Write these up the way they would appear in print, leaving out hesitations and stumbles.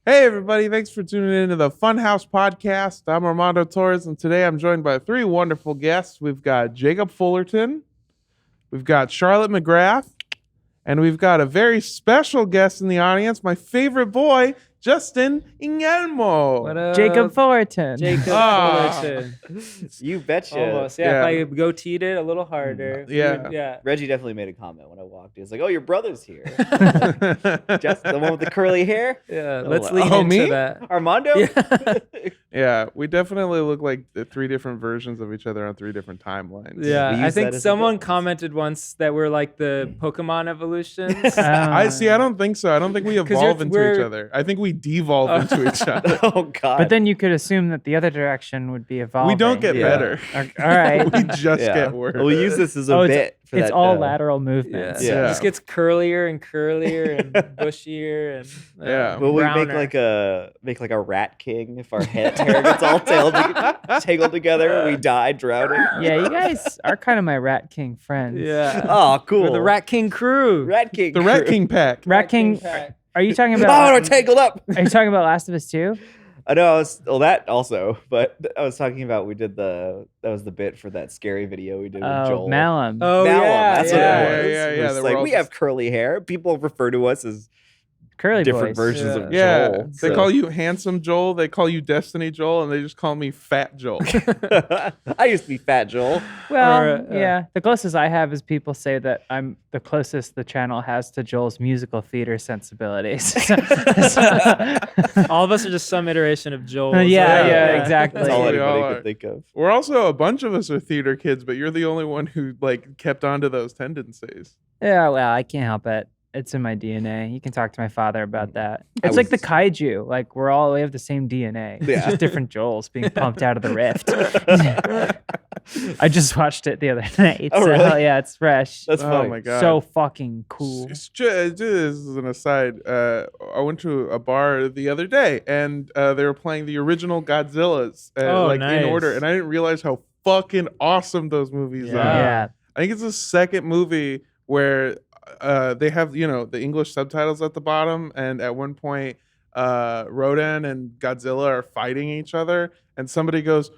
Hey everybody, thanks for tuning in to the Funhaus Podcast. I'm Armando Torres, and today I'm joined by three wonderful guests. We've got Jacob Fullerton, we've got Charlotte McGrath, and we've got a very special guest in the audience, my favorite boy, Justin Ingelmo. What up? Jacob Fullerton. Jacob Fullerton. You betcha. Almost. Yeah, if I goateed it a little harder. Yeah. Yeah. Reggie definitely made a comment when I walked in. He's like, "Oh, your brother's here." Just the one with the curly hair. Yeah. Oh, Let's wow. lean Oh, into me? that. Armando. Yeah. Yeah, we definitely look like the three different versions of each other on three different timelines. We Yeah. I use think that as a someone good- commented once that we're like the Pokemon evolutions. I don't think so. I don't think we 'Cause evolve into we're- each other. I think we devolve into each other. Oh God. But then you could assume that the other direction would be evolving. We don't get Yeah. better. All right. We just Yeah. get worse. We'll use this as a Oh, bit. For it's that, all lateral movements. Yeah. Yeah. It just gets curlier and curlier and bushier and Yeah. Will we make browner. like a rat king if our hair gets all tangled together? We die drowning. Yeah, you guys are kind of my Rat King friends. Yeah. Oh, cool. We're the Rat King crew. Rat King. The Rat crew. King Pack. Rat King. pack. Are you talking Oh, about? we're tangled up. Are you talking about Last of Us 2? I know. That also, but I was talking about that was the bit for that scary video we did with Oh, Joel. Malum. Oh, Malum, yeah. that's yeah. what it was. Yeah. It was They were like all we just- have curly hair. People refer to us as Curly different boys. versions of Yeah, Joel. they call you Handsome Joel, they call you Destiny Joel, and they just call me Fat Joel. I used to be Fat Joel. Well, Or, yeah. The closest I have is people say that I'm the closest the channel has to Joel's musical theater sensibilities. All of us are just some iteration of Joel. Yeah, exactly. That's all We all anybody are. could think of. We're also a bunch of us are theater kids, but you're the only one who like kept on to those tendencies. Yeah, well, I can't help it. It's in my DNA. You can talk to my father about that. It's I like the was- kaiju. Like we have the same DNA. It's Yeah. just different Joels being pumped out of the rift. I just watched it the other night. Oh, so really? yeah, it's fresh. That's Oh funny. my god! So fucking cool. This is an aside. I went to a bar the other day, and they were playing the original Godzillas, Oh, in nice. order, and I didn't realize how fucking awesome those movies Yeah. are. Yeah. I think it's the second movie where they have the English subtitles at the bottom, and at one point Rodan and Godzilla are fighting each other, and somebody goes,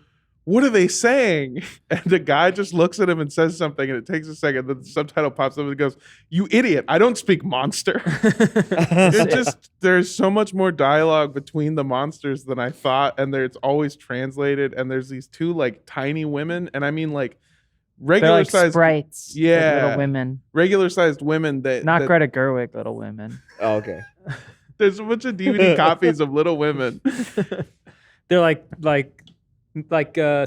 "What are they saying?" And the guy just looks at him and says something, and it takes a second. Then the subtitle pops up and it goes, "You idiot! I don't speak monster." It just there's so much more dialogue between the monsters than I thought, and it's always translated. And there's these two like tiny women, and I mean like They're regular like sized sprites. like Yeah. little women. regular sized women that Not that- Greta Gerwig, little women. Oh, okay. There's a bunch of DVD copies of Little Women. They're like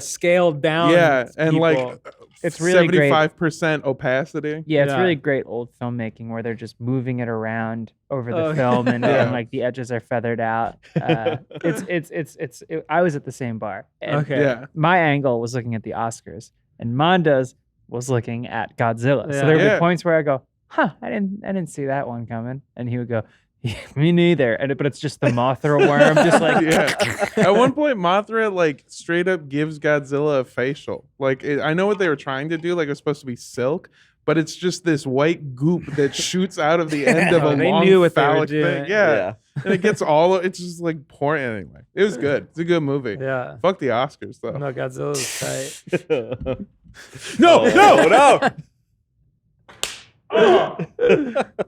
scaled down. Yeah, and people. like It's really great. 75% opacity. Yeah, it's Yeah. really great old filmmaking where they're just moving it around over the Oh, film and, yeah. and like the edges are feathered out. I was at the same bar. And Okay. Yeah. my angle was looking at the Oscars, and Monda's was looking at Godzilla. So there would Yeah. be points where I go, "Huh, I didn't see that one coming," and he would go, "Yeah, me neither." But it's just the Mothra worm, just like Yeah. At one point, Mothra like straight up gives Godzilla a facial. Like I know what they were trying to do. Like it was supposed to be silk, but it's just this white goop that shoots out of the end of a They long knew what they were phallic doing. thing. Yeah. And it gets all. It's just like pouring. Anyway, it was good. It's a good movie. Yeah. Fuck the Oscars though. No, Godzilla's tight. No, Oh, no.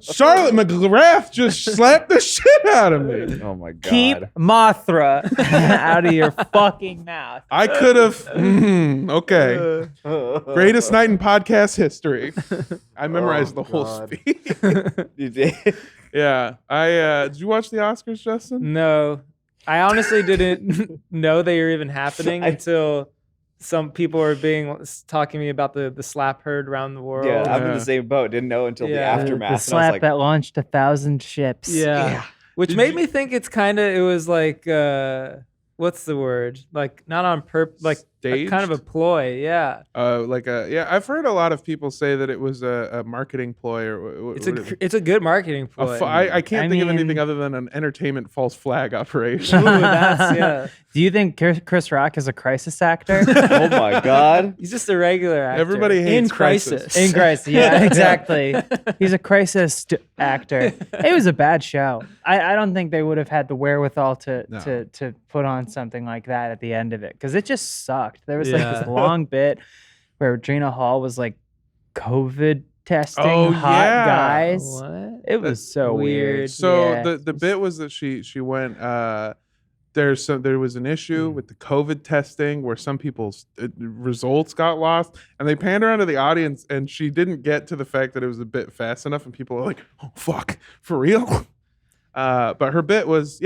Charlotte McGrath just slapped the shit out of me. Oh my god. keep Mothra out of your fucking mouth. I could have. Okay. Greatest night in podcast history. I memorized the whole God. speech. You did. Yeah. Did you watch the Oscars, Justin? No, I honestly didn't know they were even happening until some people were talking to me about the slap heard around the world. Yeah, I'm in Yeah. the same boat. Didn't know until the Yeah. The aftermath. and I was slap like, that launched 1,000 ships. Yeah. Which Did made you- me think it was like what's the word? Like not on purpose, like staged. kind of a ploy. Yeah. I've heard a lot of people say that it was a marketing ploy or It's a good marketing ploy. I can't think of mean- anything other than an entertainment false flag operation. Ooh, that's yeah. Do you think Chris Rock is a crisis actor? Oh my god. He's just a regular actor. Everybody hates in crisis. In crisis, yeah, exactly. He's a crisis actor. It was a bad show. I don't think they would have had the wherewithal to put on something like that at the end of it because it just sucked. There was like Yeah. this long bit where Regina Hall was like COVID testing Oh, hot yeah. guys. What? It was so weird. weird. So Yeah. the bit was that she went there was an issue with the COVID testing where some people's results got lost, and they panned around to the audience, and she didn't get to the fact that it was a bit fast enough, and people were like, "Oh fuck, for real?" But her bit was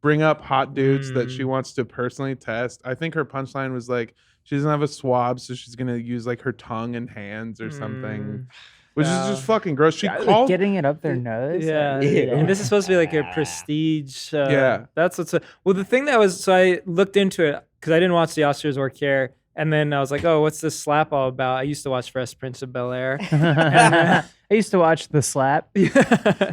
bring up hot dudes that she wants to personally test. I think her punchline was like she doesn't have a swab, so she's gonna use like her tongue and hands or something. Which is just fucking gross. She Like, called getting it up their nose. Yeah, Ew. and this is supposed to be like a prestige. Yeah. That's what's. Well, the thing that was, so I looked into it because I didn't watch the Oscars or care, and then I was like, oh, what's this slap all about? I used to watch Fresh Prince of Bel-Air. I used to watch The Slap.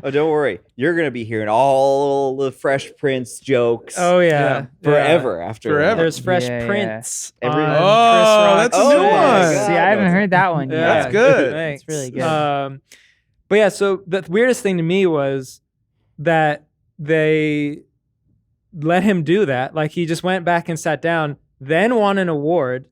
Oh, don't worry. You're gonna be hearing all the Fresh Prince jokes Oh yeah, forever after. Forever. There's Fresh Yeah, yeah. Prince. Every- on Oh, Chris Rock's that's a Oh new my one. God. See, I haven't heard that one yet. Yeah. That's good. Thanks. It's really good. But yeah, so the weirdest thing to me was that they let him do that. Like he just went back and sat down, then won an award,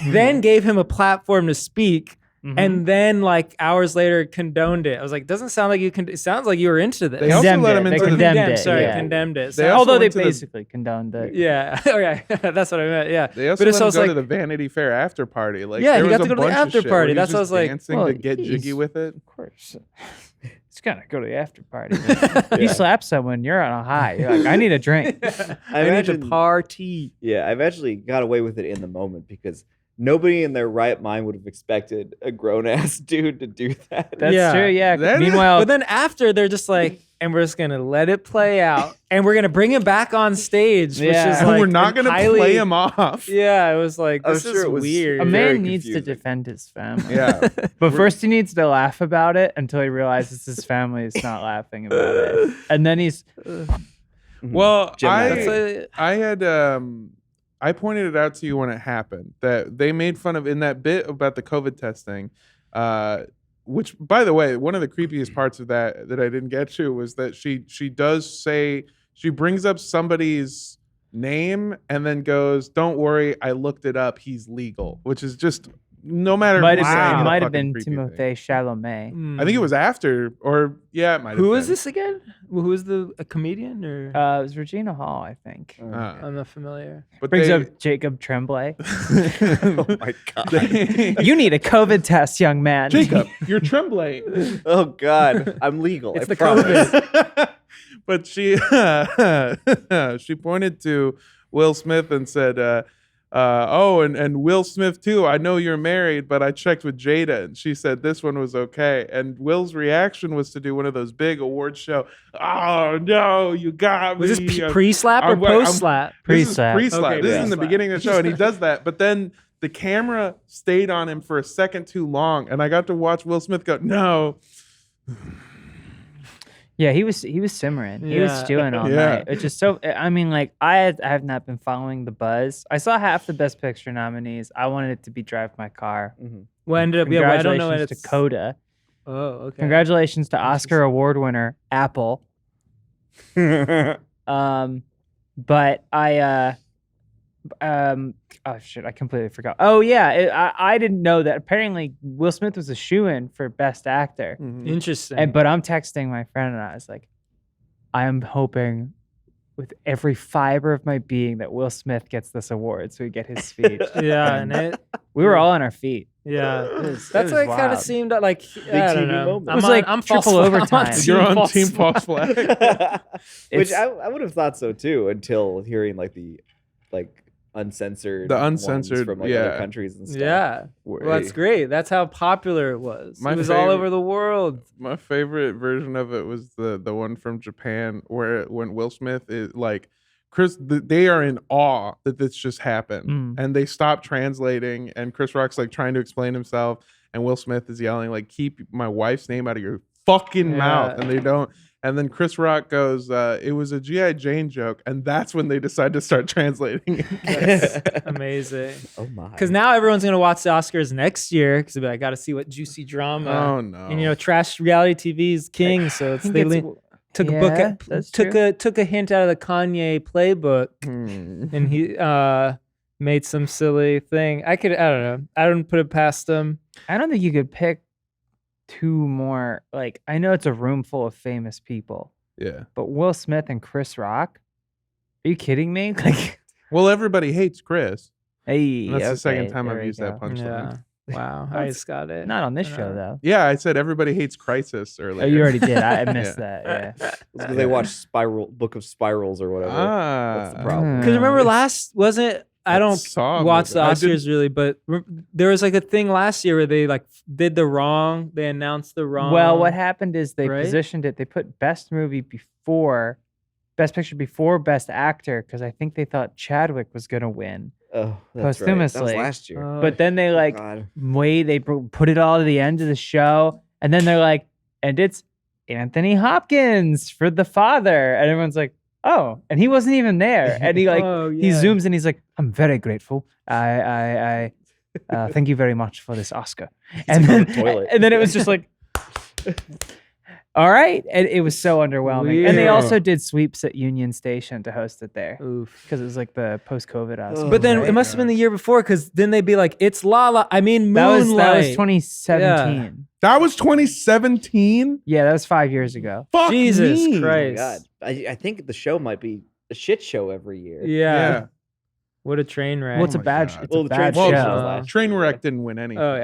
then gave him a platform to speak, Mhm. and then like hours later condoned it. I was like, doesn't sound like you can. It sounds like you were into this. They also Condemned let it. him They into the condemned condemned, it, sorry, yeah. condemned it. They So- also Although they went to the- basically condoned it. yeah, okay, that's what I meant. Yeah, They also but it's let him also go like to the Vanity Fair after party. Like Yeah, there he was got a to go to the bunch of after shit party. where he That's what I was just like, dancing well, to get jiggy he's- with it. Of course. It's gonna go to the after party. You slap someone, you're on a high. You're like, I need a drink. I need to party. Yeah, I've actually got away with it in the moment because nobody in their right mind would have expected a grown ass dude to do that. That's Yeah. true. Yeah. That is- Meanwhile, But then after they're just like, and we're just gonna let it play out, and we're gonna bring him back on stage, which Yeah. is And like we're not gonna highly- play him off. Yeah, it was like I'm this sure is it was weird. a very man needs to confusing. defend his family. Yeah. But first, he needs to laugh about it until he realizes his family is not laughing about it, and then he's Well, Gymnastics. I had I pointed it out to you when it happened that they made fun of in that bit about the COVID testing, which by the way, one of the creepiest parts of that I didn't get to was that she does say she brings up somebody's name and then goes, "Don't worry, I looked it up. He's legal," which is just no matter. might who's saying have it, been, a might have fucking been creepy thing. Timothée Chalamet. Hmm. I think it was after, or yeah, it might have Who been. is this again? Who is a comedian or? It was Regina Hall, I think. I'm not familiar. But Brings they, up Jacob Tremblay. Oh my god. they- You need a COVID test, young man. Jacob, you're trembling. Oh god. I'm legal. It's I the promise. But she she pointed to Will Smith and said, "Oh, and Will Smith too. I know you're married, but I checked with Jada, and she said this one was okay." And Will's reaction was to do one of those big award show. "Oh no, you got Was me." this pre-slap or I'm- post-slap? This is Pre-slap. pre-slap. Okay, This is in the pre-slap. beginning of the show, and he does that. But then the camera stayed on him for a second too long, and I got to watch Will Smith go, "No." Yeah, he was simmering. He was Yeah. stewing all Yeah. night. It's just so. I mean, like I have not been following the buzz. I saw half the Best Picture nominees. I wanted it to be Drive My Car. What ended up? Yeah, well, I don't know. What Congratulations it's. to Coda. Oh, okay. Congratulations to Oscar Award winner Apple. But oh shit, I completely forgot. Oh yeah, I didn't know that. Apparently, Will Smith was a shoo-in for Best Actor. Interesting. But I'm texting my friend and I was like, I am hoping with every fiber of my being that Will Smith gets this award so we get his speech. yeah, and it. We were all on our feet. Yeah, was- that's it what it was kind of wild. seemed like. I don't TV know. moment. It was like I'm triple false- I'm on overtime. You're on false Team flag. False Flag. Which It's- I would have thought so too until hearing like the uncensored The ones uncensored, from like yeah. other countries and stuff. Yeah, well, that's great. That's how popular it was. My It was all favorite- over the world. My favorite version of it was the one from Japan where when Will Smith is like they are in awe that this just happened, Mm. and they stop translating. And Chris Rock's like trying to explain himself, and Will Smith is yelling like, "Keep my wife's name out of your fucking mouth," and they don't. And then Chris Rock goes, "It was a G.I. Jane joke," and that's when they decide to start translating. Amazing. Oh my. Because now everyone's gonna watch the Oscars next year because I got to see what juicy drama. Oh no! And trash reality TV is king, so it's took a book, took a hint out of the Kanye playbook, and he made some silly thing. I don't know. I don't put it past him. I don't think you could pick two more. Like, I know it's a room full of famous people, Yeah. but Will Smith and Chris Rock. Are you kidding me? Like, Well, everybody hates Chris. hey, And that's the second okay, time there I've you used that go. punchline. Yeah. Wow. I just got it. Not on this show though. Yeah, I said everybody hates Crisis earlier. Oh, you already did. I missed Yeah. that. Yeah. Because they watch Book of Spirals or whatever. That's the problem. Because remember I don't Saw watch the movie. I didn't- Oscars really, but there was like a thing last year where they like did they announced the wrong. Well, what happened is they right? positioned it. They put best movie before, best picture before best actor because I think they thought Chadwick was gonna win. Oh, that's right. That was Posthumously. last year. But then they like God. put it all to the end of the show, and then they're like, and it's Anthony Hopkins for the father, and everyone's like, oh, and he wasn't even there, and he like he zooms and he's like, I'm very grateful. I thank you very much for this Oscar, and then it was just like. All right, and it was so underwhelming. And they also did sweeps at Union Station to host it there because it was like the post-COVID Oscars. But then it must have been the year before because then they'd be like, it's Moonlight. That was 2017. That was 2017? Yeah, that was 5 years ago. Fuck Jesus me. Christ. God. I think the show might be a shit show every year. Yeah. What a train wreck. Well, it's a my bad, God. it's a bad Train show. Wreck was last year. Trainwreck didn't win anything. Oh,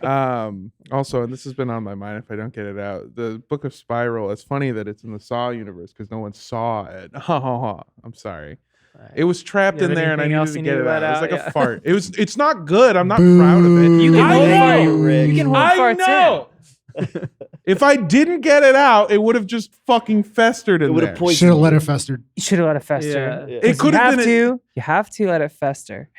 yeah. Also, and this has been on my mind if I don't get it out, the Book of Spiral, it's funny that it's in the Saw universe because no one saw it. I'm sorry. It was trapped You have in there and I anything needed else to you get need it to out. let It was like out? a fart. It's not good. I'm not proud of it. You can I hold know. farts. You can hold I farts know. If I didn't get it out, it would have just fucking festered in It would there. have poisoned. Should have let it fester. You should have let it fester. Yeah. It could have been. You have to let it fester.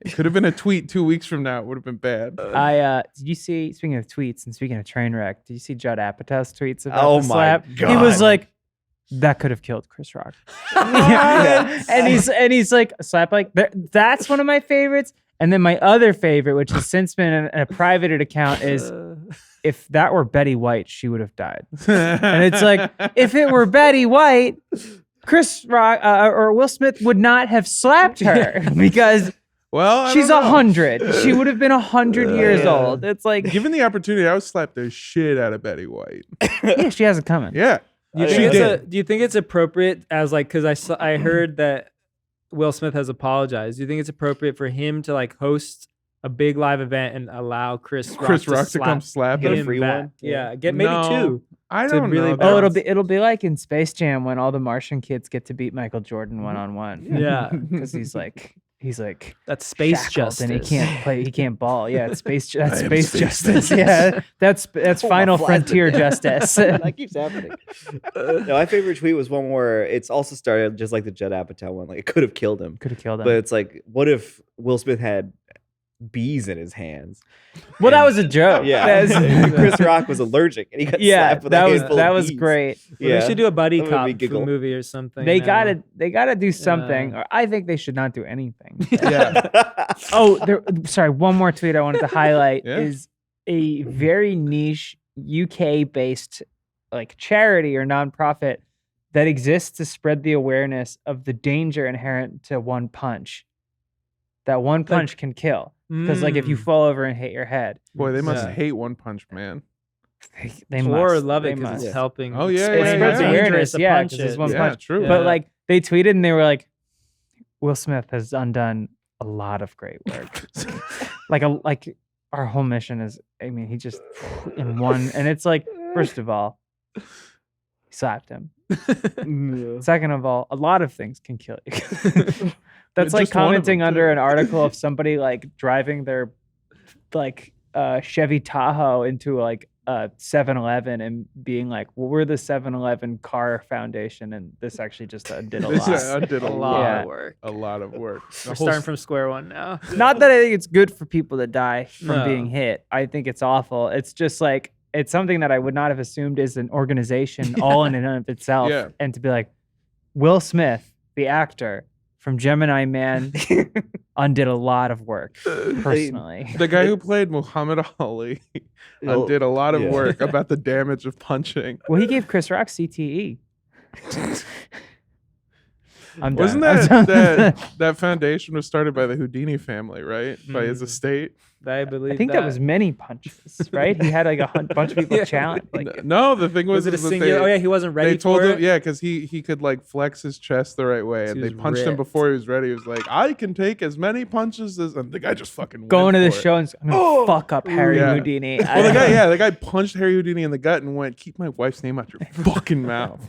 It could have been a tweet 2 weeks from now. It would have been bad. Did you see? Speaking of tweets and speaking of train wreck, did you see Judd Apatow's tweets about Oh the my slap? God. He was like, "That could have killed Chris Rock." Yeah. And he's like, slap like that's one of my favorites. And then my other favorite, which has since been a private account, is if that were Betty White, she would have died. And it's like, if it were Betty White, Chris Rock or Will Smith would not have slapped her because Well, she's I don't know. 100. She would have been 100 years old. It's like, Given the opportunity, I would slap the shit out of Betty White. yeah, she has it coming. Yeah. Do you think it's appropriate as like because I heard that Will Smith has apologized. Do you think it's appropriate for him to like host a big live event and allow Chris Rock to come slap Get a him? free back? one? Yeah, get maybe No. two. I to don't really know. Oh, balance. it'll be like in Space Jam when all the Martian kids get to beat Michael Jordan 1-on-1. Yeah, Because he's like that's space shackled justice. and he can't ball. Yeah, it's space that's I am space space justice. Yeah, that's final flies frontier again. justice. That keeps happening. No, my favorite tweet was one where it's also started just like the Judd Apatow one. Like it could have killed him, Could have killed him. but it's like, what if Will Smith had bees in his hands? Well, that was a joke. Yeah, That's- Chris Rock was allergic, and he got yeah, slapped with a handful that of was bees. great. Well, they should do a buddy That would cop be giggle. movie or something. They now. gotta do something. Or I think they should not do anything. Yeah. Oh, sorry. One more tweet I wanted to highlight Yeah. is a very niche UK-based like charity or nonprofit that exists to spread the awareness of the danger inherent to one punch. That one punch can kill. Because like if you Mm. fall over and hit your head, Boy, they must Yeah. hate One Punch Man. they or must love they it because must. it's helping. Oh, yeah, It yeah, spreads yeah. awareness. To Yeah, punch 'cause it's it. one Yeah, punch. true. But like they tweeted and they were like, Will Smith has undone a lot of great work. like our whole mission is, I mean, he just in one, and it's like, first of all, he slapped him. Second of all, a lot of things can kill you. That's like Just one of commenting them, under too. an article of somebody like driving their like Chevy Tahoe into like 7-Eleven and being like, well, we're the 7-Eleven car foundation, and this actually just did a This lot. undid a a lot Yeah. of work. a lot of work. We're starting from square one now. Not that I think it's good for people to die from No. being hit. I think it's awful. It's just like, it's something that I would not have assumed is an organization all in and of itself. Yeah. And to be like, Will Smith, the actor from Gemini Man, undid a lot of work personally. The guy who played Muhammad Ali did a lot of Yeah. work about the damage of punching. Well, he gave Chris Rock CTE. I'm done. Wasn't I'm done. that foundation was started by the Houdini family, right? By his estate. I believe. I think that was many punches, right? He had like a bunch of people Yeah. challenge. Like, No, the thing Was was, it a is that singular? Oh yeah, he wasn't ready they told for him, it. yeah, because he could like flex his chest the right way, and He they was punched him ripped. before he was ready. He was like, "I can take as many punches as," and the guy just fucking going to went the for it. show and I'm gonna fuck up Harry Yeah. Houdini. Well, the guy punched Harry Houdini in the gut and went, "Keep my wife's name out your fucking mouth."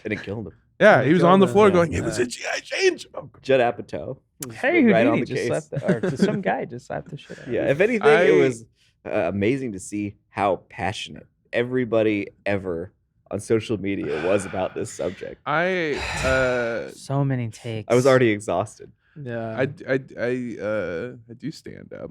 And it killed him. Yeah, he was on the floor Yeah. going, "It was a GI Jane joke." Judd Apatow. was Harry right on Houdini the just case. slapped, or just some guy just slapped the shit out of Yeah, him. if anything, it was amazing to see how passionate everybody ever on social media was about this subject. I So many takes. I was already exhausted. Yeah. I do stand up,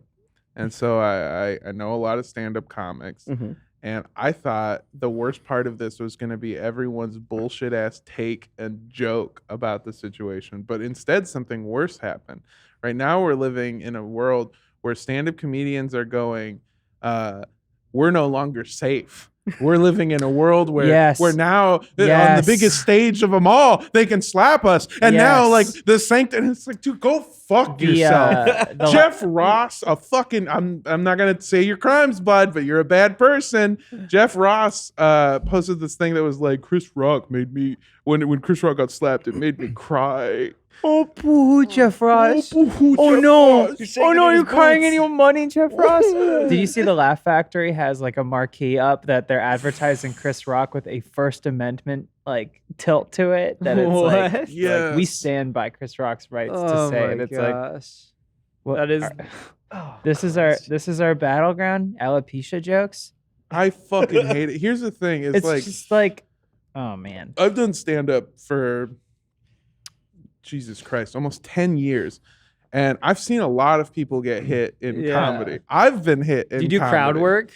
and so I know a lot of stand up comics, Mhm. and I thought the worst part of this was going to be everyone's bullshit ass take and joke about the situation, but instead something worse happened. Right now we're living in a world where stand up comedians are going, we're no longer safe. We're living in a world where Yes. we're now on the Yes. biggest stage of them all. They can slap us, and now like Yes. the sanctum. It's like, dude, go fuck The, yourself. the- Jeff Ross, a fucking. I'm not gonna say your crimes, bud, but you're a bad person. Jeff Ross posted this thing that was like, Chris Rock made me when Chris Rock got slapped, it made me cry. Oh, boo, Jeff Ross. Oh, boo-hoo, Oh Jeff no! Ross. Oh no! in You're his crying boots. in your money, Jeff Ross. Did you see the Laugh Factory has like a marquee up that they're advertising Chris Rock with a First Amendment like tilt to it? That it's like, What? Yes. we stand by Chris Rock's rights Oh to say. my And it's like, gosh. what, That is. this is our battleground. Alopecia jokes. I fucking hate it. Here's the thing: It's like just like, oh man. I've done stand up for Jesus Christ, almost 10 years. And I've seen a lot of people get hit in Yeah. comedy. I've been hit in Do you do crowd comedy. work?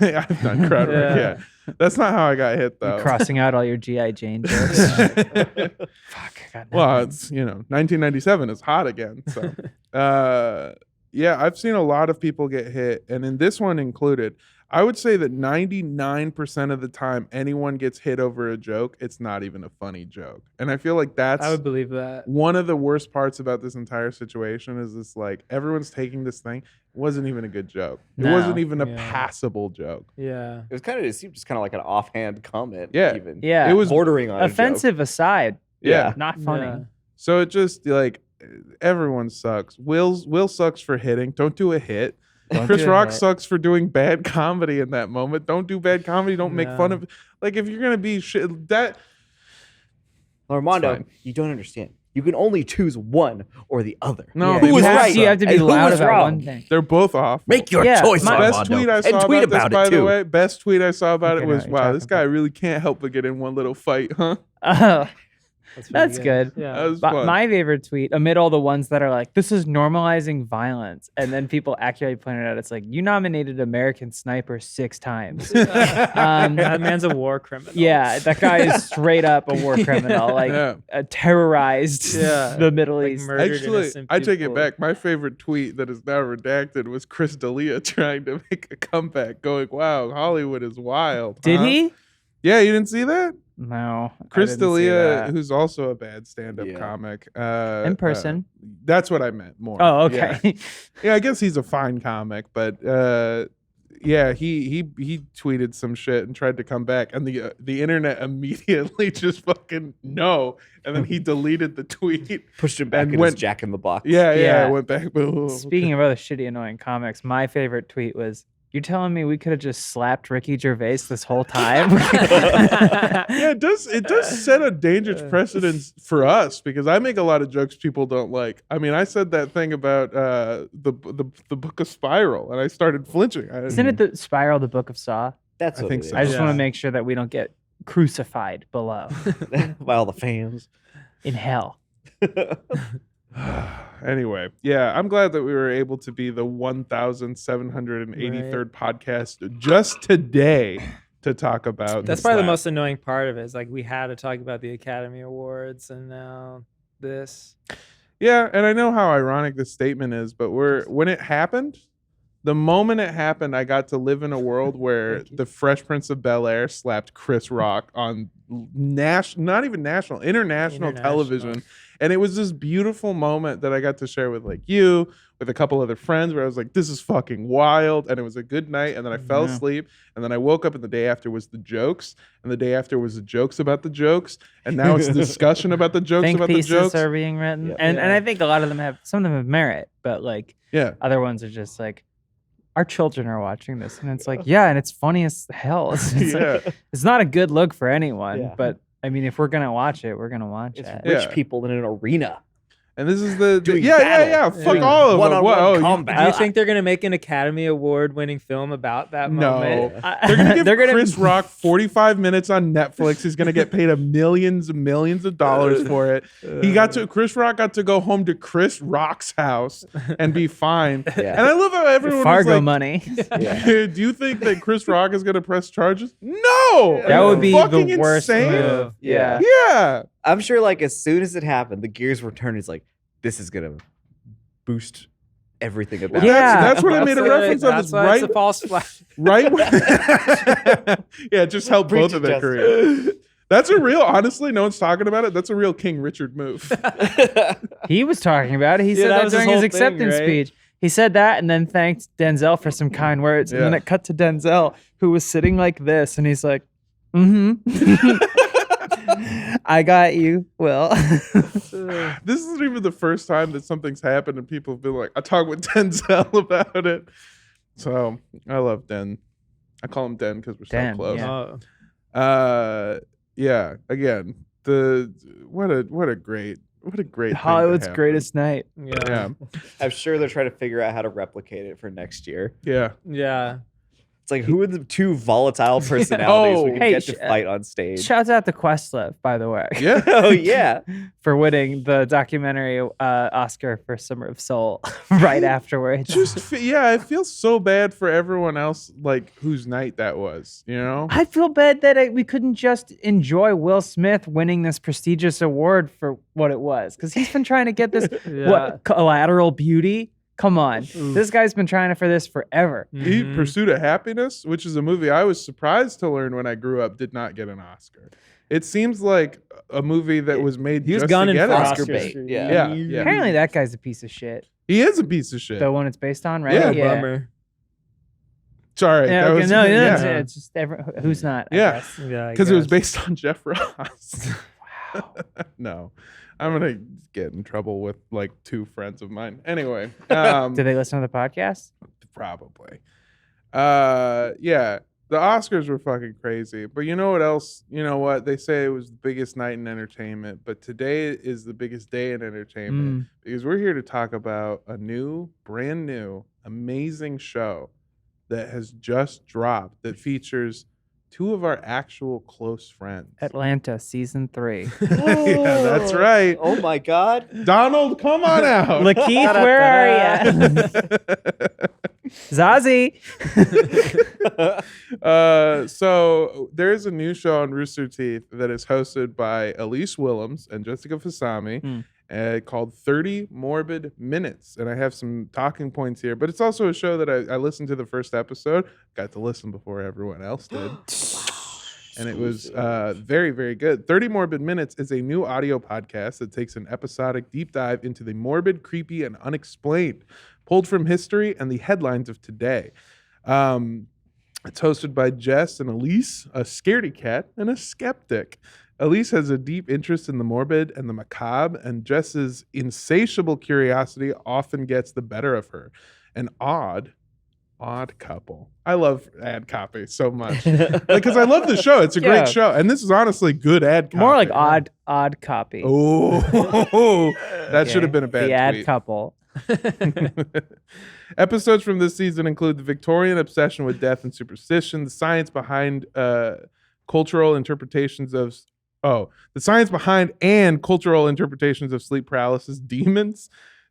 I've done crowd work, Yeah. yeah. That's not how I got hit You're though. crossing out all your GI Jane jokes. Fuck, I got Well, nothing. it's 1997 is hot again. So yeah, I've seen a lot of people get hit, and in this one included, I would say that 99% of the time anyone gets hit over a joke, it's not even a funny joke. And I feel like that's I would believe that. one of the worst parts about this entire situation is this, like, everyone's taking this thing. It wasn't even a good joke. It No. wasn't even a Yeah. passable joke. Yeah. It was kind of it seemed just kind of like an offhand comment. Yeah. even Yeah. It was bordering on Offensive aside, yeah. not funny. Yeah. So it just like everyone sucks. Will sucks for hitting. Don't do a hit. Don't Chris do a Rock hit. sucks for doing bad comedy in that moment. Don't do bad comedy. Don't make fun No. of, like, if you're gonna be shit that. Armando, fine. you don't understand. You can only choose one or the other. No, Yeah, they Who was you have, right You have to be and who loud was about wrong? one thing. They're both off. Make your Yeah, choice, my- Best Armando, tweet I saw and tweet about this, about by it the too. way. Best tweet I saw about Okay, it no, was, you're wow, talking this guy about- really can't help but get in one little fight, huh? Oh, That's, That's good. Yeah. That was but fun. my favorite tweet, amid all the ones that are like, this is normalizing violence. And then people accurately pointed out, it's like, you nominated American Sniper 6 times. That man's a war criminal. Yeah, that guy is straight up a war criminal, like Yeah. terrorized Yeah. the Middle Like East. murdered Actually, innocent I take it people. back. My favorite tweet that is now redacted was Chris D'Elia trying to make a comeback, going, "Wow, Hollywood is wild." Did huh?" he? Yeah, you didn't see that? No. I Chris didn't see D'Elia, that. who's also a bad stand-up Yeah. comic. In person. That's what I meant more. Oh, Yeah. okay. Yeah, I guess he's a fine comic, but yeah, he tweeted some shit and tried to come back, and the internet immediately just fucking no, and then he deleted the tweet. Pushed him back And in went- his Jack in the Box. Yeah, Yeah. I went back. But, Speaking of other shitty, annoying comics, my favorite tweet was, You're telling me we could have just slapped Ricky Gervais this whole time? Yeah, it does set a dangerous precedence for us because I make a lot of jokes people don't like. I mean, I said that thing about the Book of Spiral, and I started flinching. Isn't it the Spiral, the Book of Saw? That's I what think it so. I just Yeah. want to make sure that we don't get crucified below is. By all the fans. in hell. Anyway, yeah, I'm glad that we were able to be the 1,783rd podcast just today to talk about. That's this probably the lab. most annoying part of it. Is like we had to talk about the Academy Awards, and now this. Yeah, and I know how ironic this statement is, but when it happened, the moment it happened, I got to live in a world where Thank you. the Fresh Prince of Bel-Air slapped Chris Rock on not even national, international television. And it was this beautiful moment that I got to share with like you, with a couple other friends, where I was like, this is fucking wild. And it was a good night. And then I fell asleep. And then I woke up, and the day after was the jokes. And the day after was the jokes about the jokes. And now it's the discussion about the jokes Think about the pieces jokes. are being written. Yep. And Yeah. I think a lot of them some of them have merit, but like Yeah. other ones are just like, our children are watching this. And it's like, yeah, and it's funny as hell. It's, Yeah. it's not a good look for anyone, Yeah. but I mean, if we're going to watch it, we're going to watch It's it. rich Yeah. people in an arena. And this is the Doing yeah. battle. Fuck Doing all of them. one-on-one Whoa, combat. Do you think they're gonna make an Academy Award-winning film about that No. moment? They're gonna give They're gonna- Chris Rock 45 minutes on Netflix. He's gonna get paid millions of dollars for it. Chris Rock got to go home to Chris Rock's house and be fine. Yeah. And I love how everyone was Fargo like, money. Yeah. do you think that Chris Rock is gonna press charges? No, That would be fucking the worst insane. move. Yeah. Yeah, I'm sure like as soon as it happened, the gears were turned. It's like, this is gonna boost everything about Yeah. it. that's what I made a reference of. That's Is why right, it's a false flag. right. Yeah, it just helped both Preach of it, their Justin. careers. That's a real, honestly, no one's talking about it. That's a real King Richard move. He was talking about it. He Yeah, said that that was his during his whole thing, acceptance right? speech. He said that and then thanked Denzel for some kind words. And then Yeah. it cut to Denzel, who was sitting like this. And he's like, I got you, Will. This isn't even the first time that something's happened and people have been like, I talked with Denzel about it. So I love Den. I call him Den because we're Den, so close. yeah. Yeah. Again, what a great thing to Hollywood's happen. greatest night. Yeah. I'm sure they're trying to figure out how to replicate it for next year. Yeah. Yeah. It's like, who are the two volatile personalities we can Hey, get to fight on stage? Shouts out to Questlove, by the way, Yeah. Oh yeah, for winning the documentary Oscar for Summer of Soul right afterwards. I feel so bad for everyone else, like whose night that was, you know? I feel bad that we couldn't just enjoy Will Smith winning this prestigious award for what it was, because he's been trying to get this what Collateral Beauty. Come on, this guy's been trying for this forever. He Mhm. Pursuit of Happiness, which is a movie I was surprised to learn when I grew up did not get an Oscar. It seems like a movie that was made He was just gunning to get for an Oscar Oscar. bait. Street. Yeah. Yeah. Apparently, that guy's a piece of shit. He is a piece of shit. The one it's based on, right? Yeah. Bummer. Sorry, Yeah, that okay, was no, yeah. it's just who's not. I Yeah. guess. Yeah. I Because it was guess. based on Jeff Ross. Wow. No, I'm gonna get in trouble with like two friends of mine. Anyway, Do they listen to the podcast? probably. Yeah, the Oscars were fucking crazy. But you know what else? You know what? They say it was the biggest night in entertainment, but today is the biggest day in entertainment because we're here to talk about a brand new, amazing show that has just dropped that features two of our actual close friends. Atlanta season 3. Yeah, that's right. Oh my God. Donald, come on out. Lakeith, where are you? Zazie. So there's a new show on Rooster Teeth that is hosted by Elise Willems and Jessica Fasami called 30 Morbid Minutes. And I have some talking points here, but it's also a show that I listened to the first episode, got to listen before everyone else did. And it was very, very good. 30 Morbid Minutes is a new audio podcast that takes an episodic deep dive into the morbid, creepy, and unexplained, pulled from history and the headlines of today. It's hosted by Jess and Elise, a scaredy cat and a skeptic. Elise has a deep interest in the morbid and the macabre, and Jess's insatiable curiosity often gets the better of her. And odd Odd Couple. I love ad copy so much. Because I love the show. It's a Yeah. great show. And this is honestly good ad copy. More like odd copy. Oh, that should have been a bad The ad tweet. couple. Episodes from this season include the Victorian obsession with death and superstition, the science behind cultural interpretations of the science behind and cultural interpretations of sleep paralysis, demons,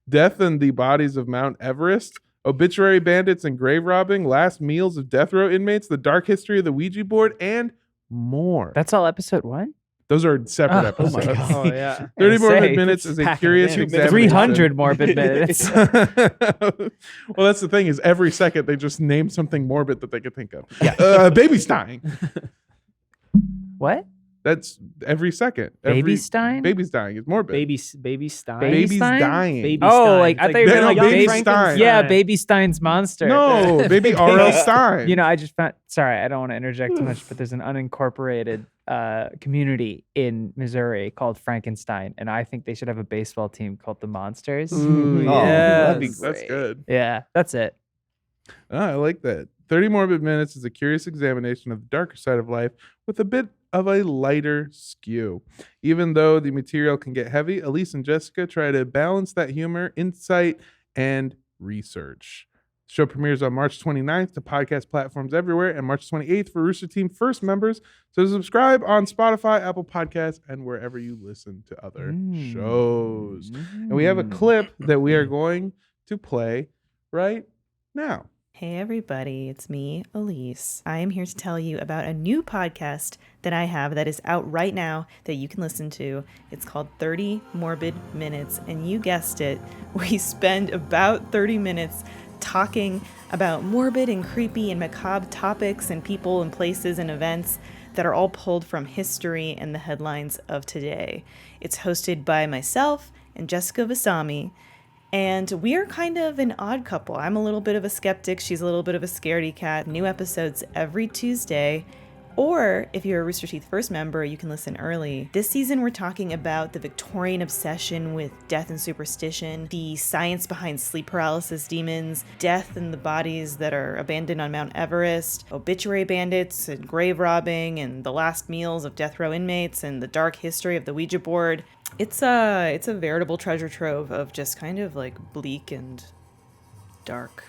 death and the bodies of Mount Everest, obituary bandits and grave robbing, last meals of death row inmates, the dark history of the Ouija board, and more. That's all episode 1? Those are separate Oh episodes. my God. Oh yeah. 30 Morbid Say, Minutes is a packing it curious in. examination. 300 morbid minutes. Well, that's the thing is every second they just name something morbid that they could think of. Yeah. Baby's dying. What? That's every second. Baby's dying? Baby's dying is morbid. Baby Stein. Baby Baby's Stein? dying. Baby Oh, Stein. like, It's I thought you were No, like Baby Baby Stein. Yeah, Baby Stein's monster. No, baby R.L. Stein. You know, I just found. Sorry, I don't want to interject too much, but there's an unincorporated community in Missouri called Frankenstein, and I think they should have a baseball team called the Monsters. Ooh, Oh, that'd be yes. That's great. good. Yeah, that's it. Oh, I like that. 30 Morbid Minutes is a curious examination of the darker side of life with a bit of a lighter skew. Even though the material can get heavy, Elise and Jessica try to balance that humor, insight, and research. The show premieres on March 29th to podcast platforms everywhere and March 28th for Rooster Team First members. So subscribe on Spotify, Apple Podcasts, and wherever you listen to other shows. And we have a clip that we are going to play right now. Hey everybody, it's me, Elise. I am here to tell you about a new podcast that I have that is out right now that you can listen to. It's called 30 Morbid Minutes, and you guessed it, we spend about 30 minutes talking about morbid and creepy and macabre topics and people and places and events that are all pulled from history and the headlines of today. It's hosted by myself and Jessica Vasami. And we are kind of an odd couple. I'm a little bit of a skeptic. She's a little bit of a scaredy cat. New episodes every Tuesday. Or if you're a Rooster Teeth First member, you can listen early. This season, we're talking about the Victorian obsession with death and superstition, the science behind sleep paralysis demons, death and the bodies that are abandoned on Mount Everest, obituary bandits and grave robbing, and the last meals of death row inmates, and the dark history of the Ouija board. It's a veritable treasure trove of just kind of like bleak and dark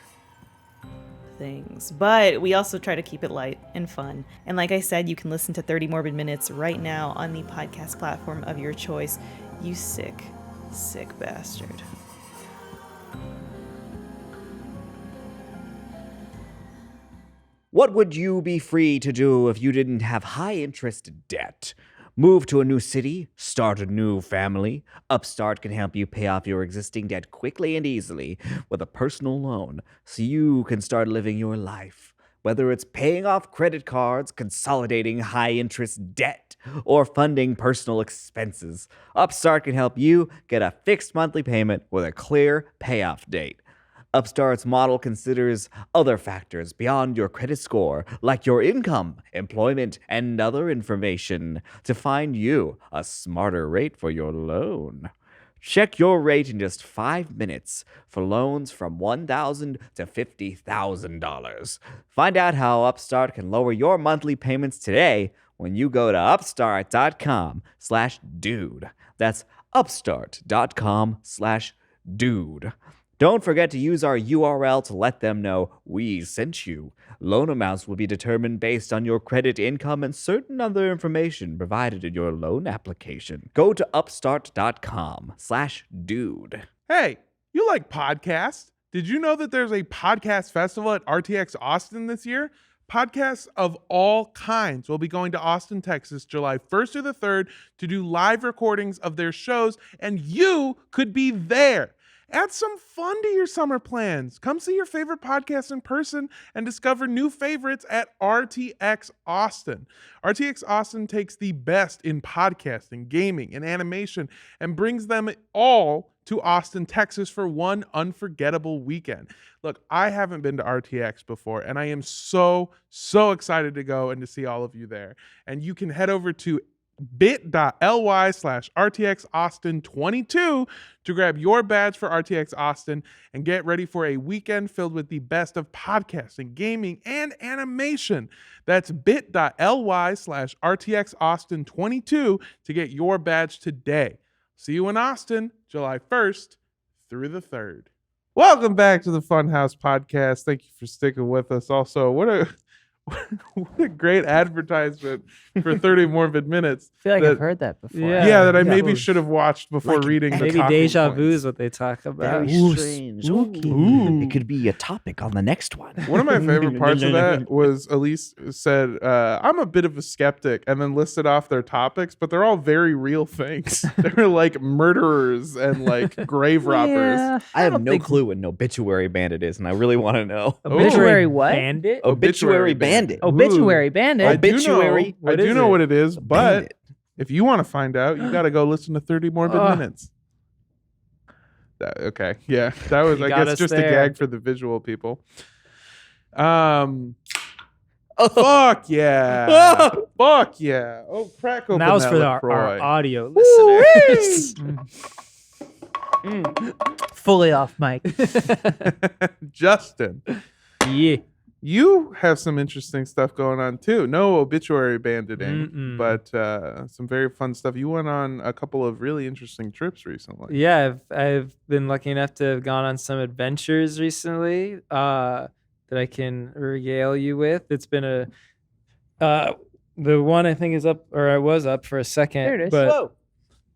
things. But we also try to keep it light and fun. And like I said, you can listen to 30 Morbid Minutes right now on the podcast platform of your choice. You sick, sick bastard. What would you be free to do if you didn't have high-interest debt? Move to a new city, start a new family. Upstart can help you pay off your existing debt quickly and easily with a personal loan so you can start living your life. Whether it's paying off credit cards, consolidating high-interest debt, or funding personal expenses, Upstart can help you get a fixed monthly payment with a clear payoff date. Upstart's model considers other factors beyond your credit score, like your income, employment, and other information, to find you a smarter rate for your loan. Check your rate in just 5 minutes for loans from $1,000 to $50,000. Find out how Upstart can lower your monthly payments today when you go to upstart.com/dude. That's upstart.com/dude. Don't forget to use our URL to let them know we sent you. Loan amounts will be determined based on your credit, income, and certain other information provided in your loan application. Go to upstart.com/dude. Hey, you like podcasts? Did you know that there's a podcast festival at RTX Austin this year? Podcasts of all kinds will be going to Austin, Texas, July 1st through the 3rd to do live recordings of their shows, and you could be there. Add some fun to your summer plans. Come see your favorite podcast in person and discover new favorites at RTX Austin. RTX Austin takes the best in podcasting, gaming, and animation and brings them all to Austin, Texas for one unforgettable weekend. Look, I haven't been to RTX before, and I am so excited to go and to see all of you there. And you can head over to bit.ly/RTX Austin 22 to grab your badge for RTX Austin and get ready for a weekend filled with the best of podcasting, gaming, and animation. That's bit.ly/RTX Austin 22 to get your badge today. See you in Austin, July 1st through the 3rd. Welcome back to the Funhaus Podcast. Thank you for sticking with us. Also, what a great advertisement for 30 Morbid Minutes. I feel like that- I've heard that before. Yeah. that I Yeah. maybe should have watched before Like reading the Maybe talking deja vu points. is what they talk about. Very Ooh, strange. spooky. Ooh. It could be a topic on the next one. One of my favorite parts of that was Elise said, I'm a bit of a skeptic, and then listed off their topics, but they're all very real things. They're like murderers and like grave robbers. Yeah, I have don't no think- clue what an obituary bandit is, and I really want to know. Obituary what? Bandit? Obituary bandit. Obituary bandit. I do know, Obituary? I do is know it? what it is, but Bandit. if you want to find out, you got to go listen to 30 Morbid Minutes. Okay. Yeah. That was, You I got guess, us just a there. gag for the visual people. Fuck yeah. Fuck yeah. Oh, crack open That was that for our LaCroix. audio listeners. Fully off mic. Justin, Yeah. you have some interesting stuff going on too. No obituary banditing, Mm-mm. but some very fun stuff. You went on a couple of really interesting trips recently. Yeah, I've been lucky enough to have gone on some adventures recently that I can regale you with. It's been the one I think is up, or I was up for a second. There it is. But Whoa.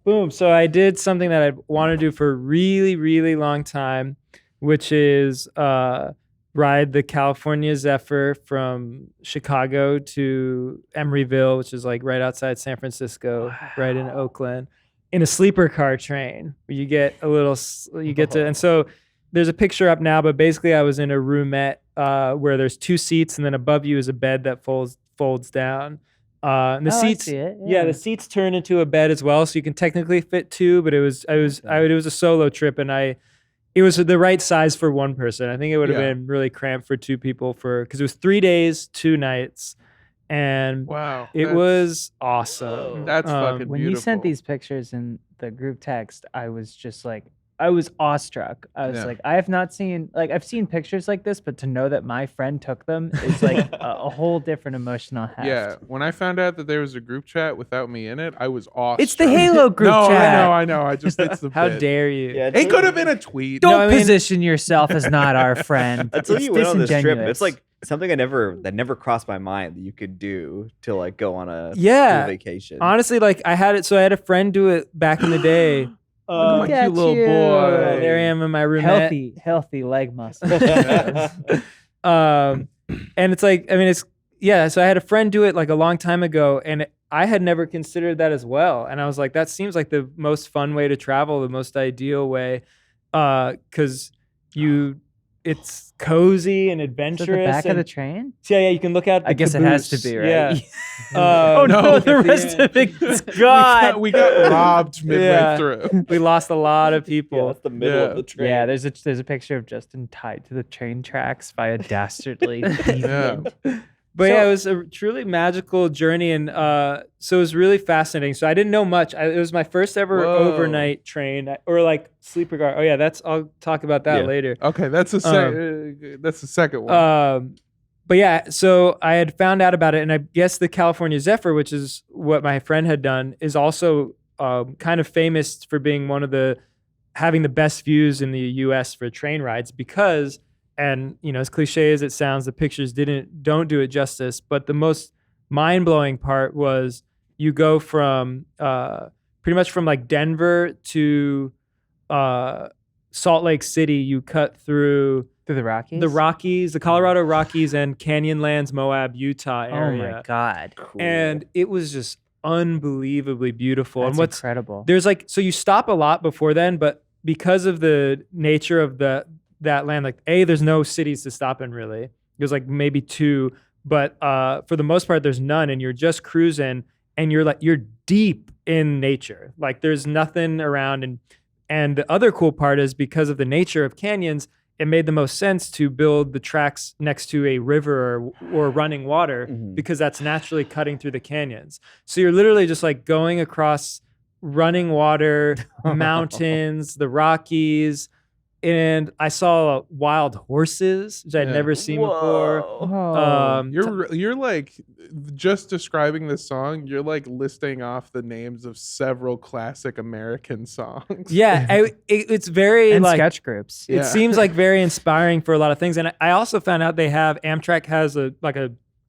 boom. So I did something that I wanted to do for a really, really long time, which is ride the California Zephyr from Chicago to Emeryville, which is like right outside San Francisco, right in Oakland, in a sleeper car train where you get a little, you get to, and so there's a picture up now, but basically I was in a roomette where there's two seats and then above you is a bed that folds down. And the Oh, I seats, see it. yeah, the seats turn into a bed as well, so you can technically fit two. But it was a solo trip, and it was the right size for one person. I think it would have Yeah. been really cramped for two people because it was 3 days, 2 nights, and Wow. it That's- was awesome. That's fucking When you sent beautiful. these pictures in the group text, I was just like, I was awestruck. I was Yeah. like, I have not seen, like, I've seen pictures like this, but to know that my friend took them is like a whole different emotional heft. Yeah, when I found out that there was a group chat without me in it, I was awesome. It's the Halo group no, chat. I know. I just it's the How bit. dare you? It could have been a tweet. Don't No, I mean- position yourself as not our friend. Until It's you went on this trip, disingenuous. it's like something that never crossed my mind that you could do to like go on a Yeah. vacation. Honestly, like I had a friend do it back in the day. Look at my at cute little you. boy. There I am in my room. healthy leg muscle. And it's like, I mean, it's, yeah. So I had a friend do it like a long time ago, and I had never considered that as well. And I was like, that seems like the most fun way to travel, the most ideal way, because it's cozy and Is adventurous. it the back of and- the train? yeah, you can look out. I the guess it has to caboose. be, right? Yeah. Oh no, at the rest end. of it's We gone. we got robbed midway Yeah. through. We lost a lot of people. Yeah, that's the middle Yeah. of the train. Yeah, there's a picture of Justin tied to the train tracks by a dastardly Yeah. deviant. But So- yeah, it was a truly magical journey, and so it was really fascinating. So I didn't know much. It was my first ever Whoa. overnight train or like sleeper car. Oh yeah, I'll talk about that Yeah. later. Okay, that's the second one. But yeah, so I had found out about it, and I guess the California Zephyr, which is what my friend had done, is also kind of famous for being having the best views in the U.S. for train rides because. And as cliche as it sounds, the pictures don't do it justice. But the most mind-blowing part was you go from pretty much from like Denver to Salt Lake City. You cut through Through the Rockies? the Rockies, the Colorado Rockies, and Canyonlands, Moab, Utah Oh area. my God. And it was just unbelievably beautiful. That's and what's incredible. there's like, so you stop a lot before then, but because of the nature of that land, like there's no cities to stop in really. There's like maybe 2, but for the most part, there's none, and you're just cruising, and you're deep in nature. Like there's nothing around, and the other cool part is because of the nature of canyons, it made the most sense to build the tracks next to a river or running water because that's naturally cutting through the canyons. So you're literally just like going across running water, mountains, the Rockies. And I saw wild horses, which I'd never seen before. You're like just describing this song. You're like listing off the names of several classic American songs. Yeah, it's very and like sketch groups. It seems like very inspiring for a lot of things. And I also found out Amtrak has a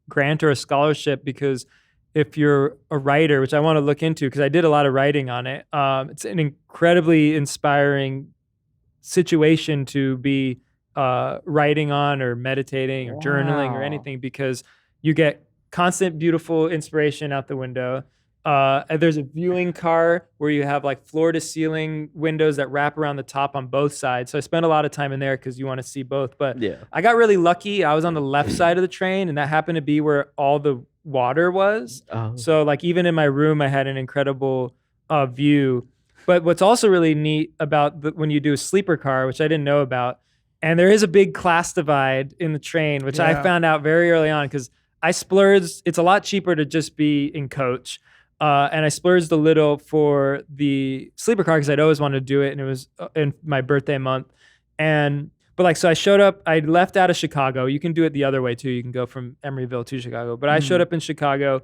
grant or a scholarship because if you're a writer, which I want to look into because I did a lot of writing on it. It's an incredibly inspiring situation to be writing on or meditating or journaling or anything because you get constant beautiful inspiration out the window. And there's a viewing car where you have like floor to ceiling windows that wrap around the top on both sides. So I spent a lot of time in there because you want to see both. But I got really lucky. I was on the left side of the train and that happened to be where all the water was. So like even in my room, I had an incredible view. But what's also really neat about when you do a sleeper car, which I didn't know about, and there is a big class divide in the train, which I found out very early on because I splurged. It's a lot cheaper to just be in coach. And I splurged a little for the sleeper car because I'd always wanted to do it. And it was in my birthday month. So I showed up, I left out of Chicago. You can do it the other way too. You can go from Emeryville to Chicago. But I showed up in Chicago.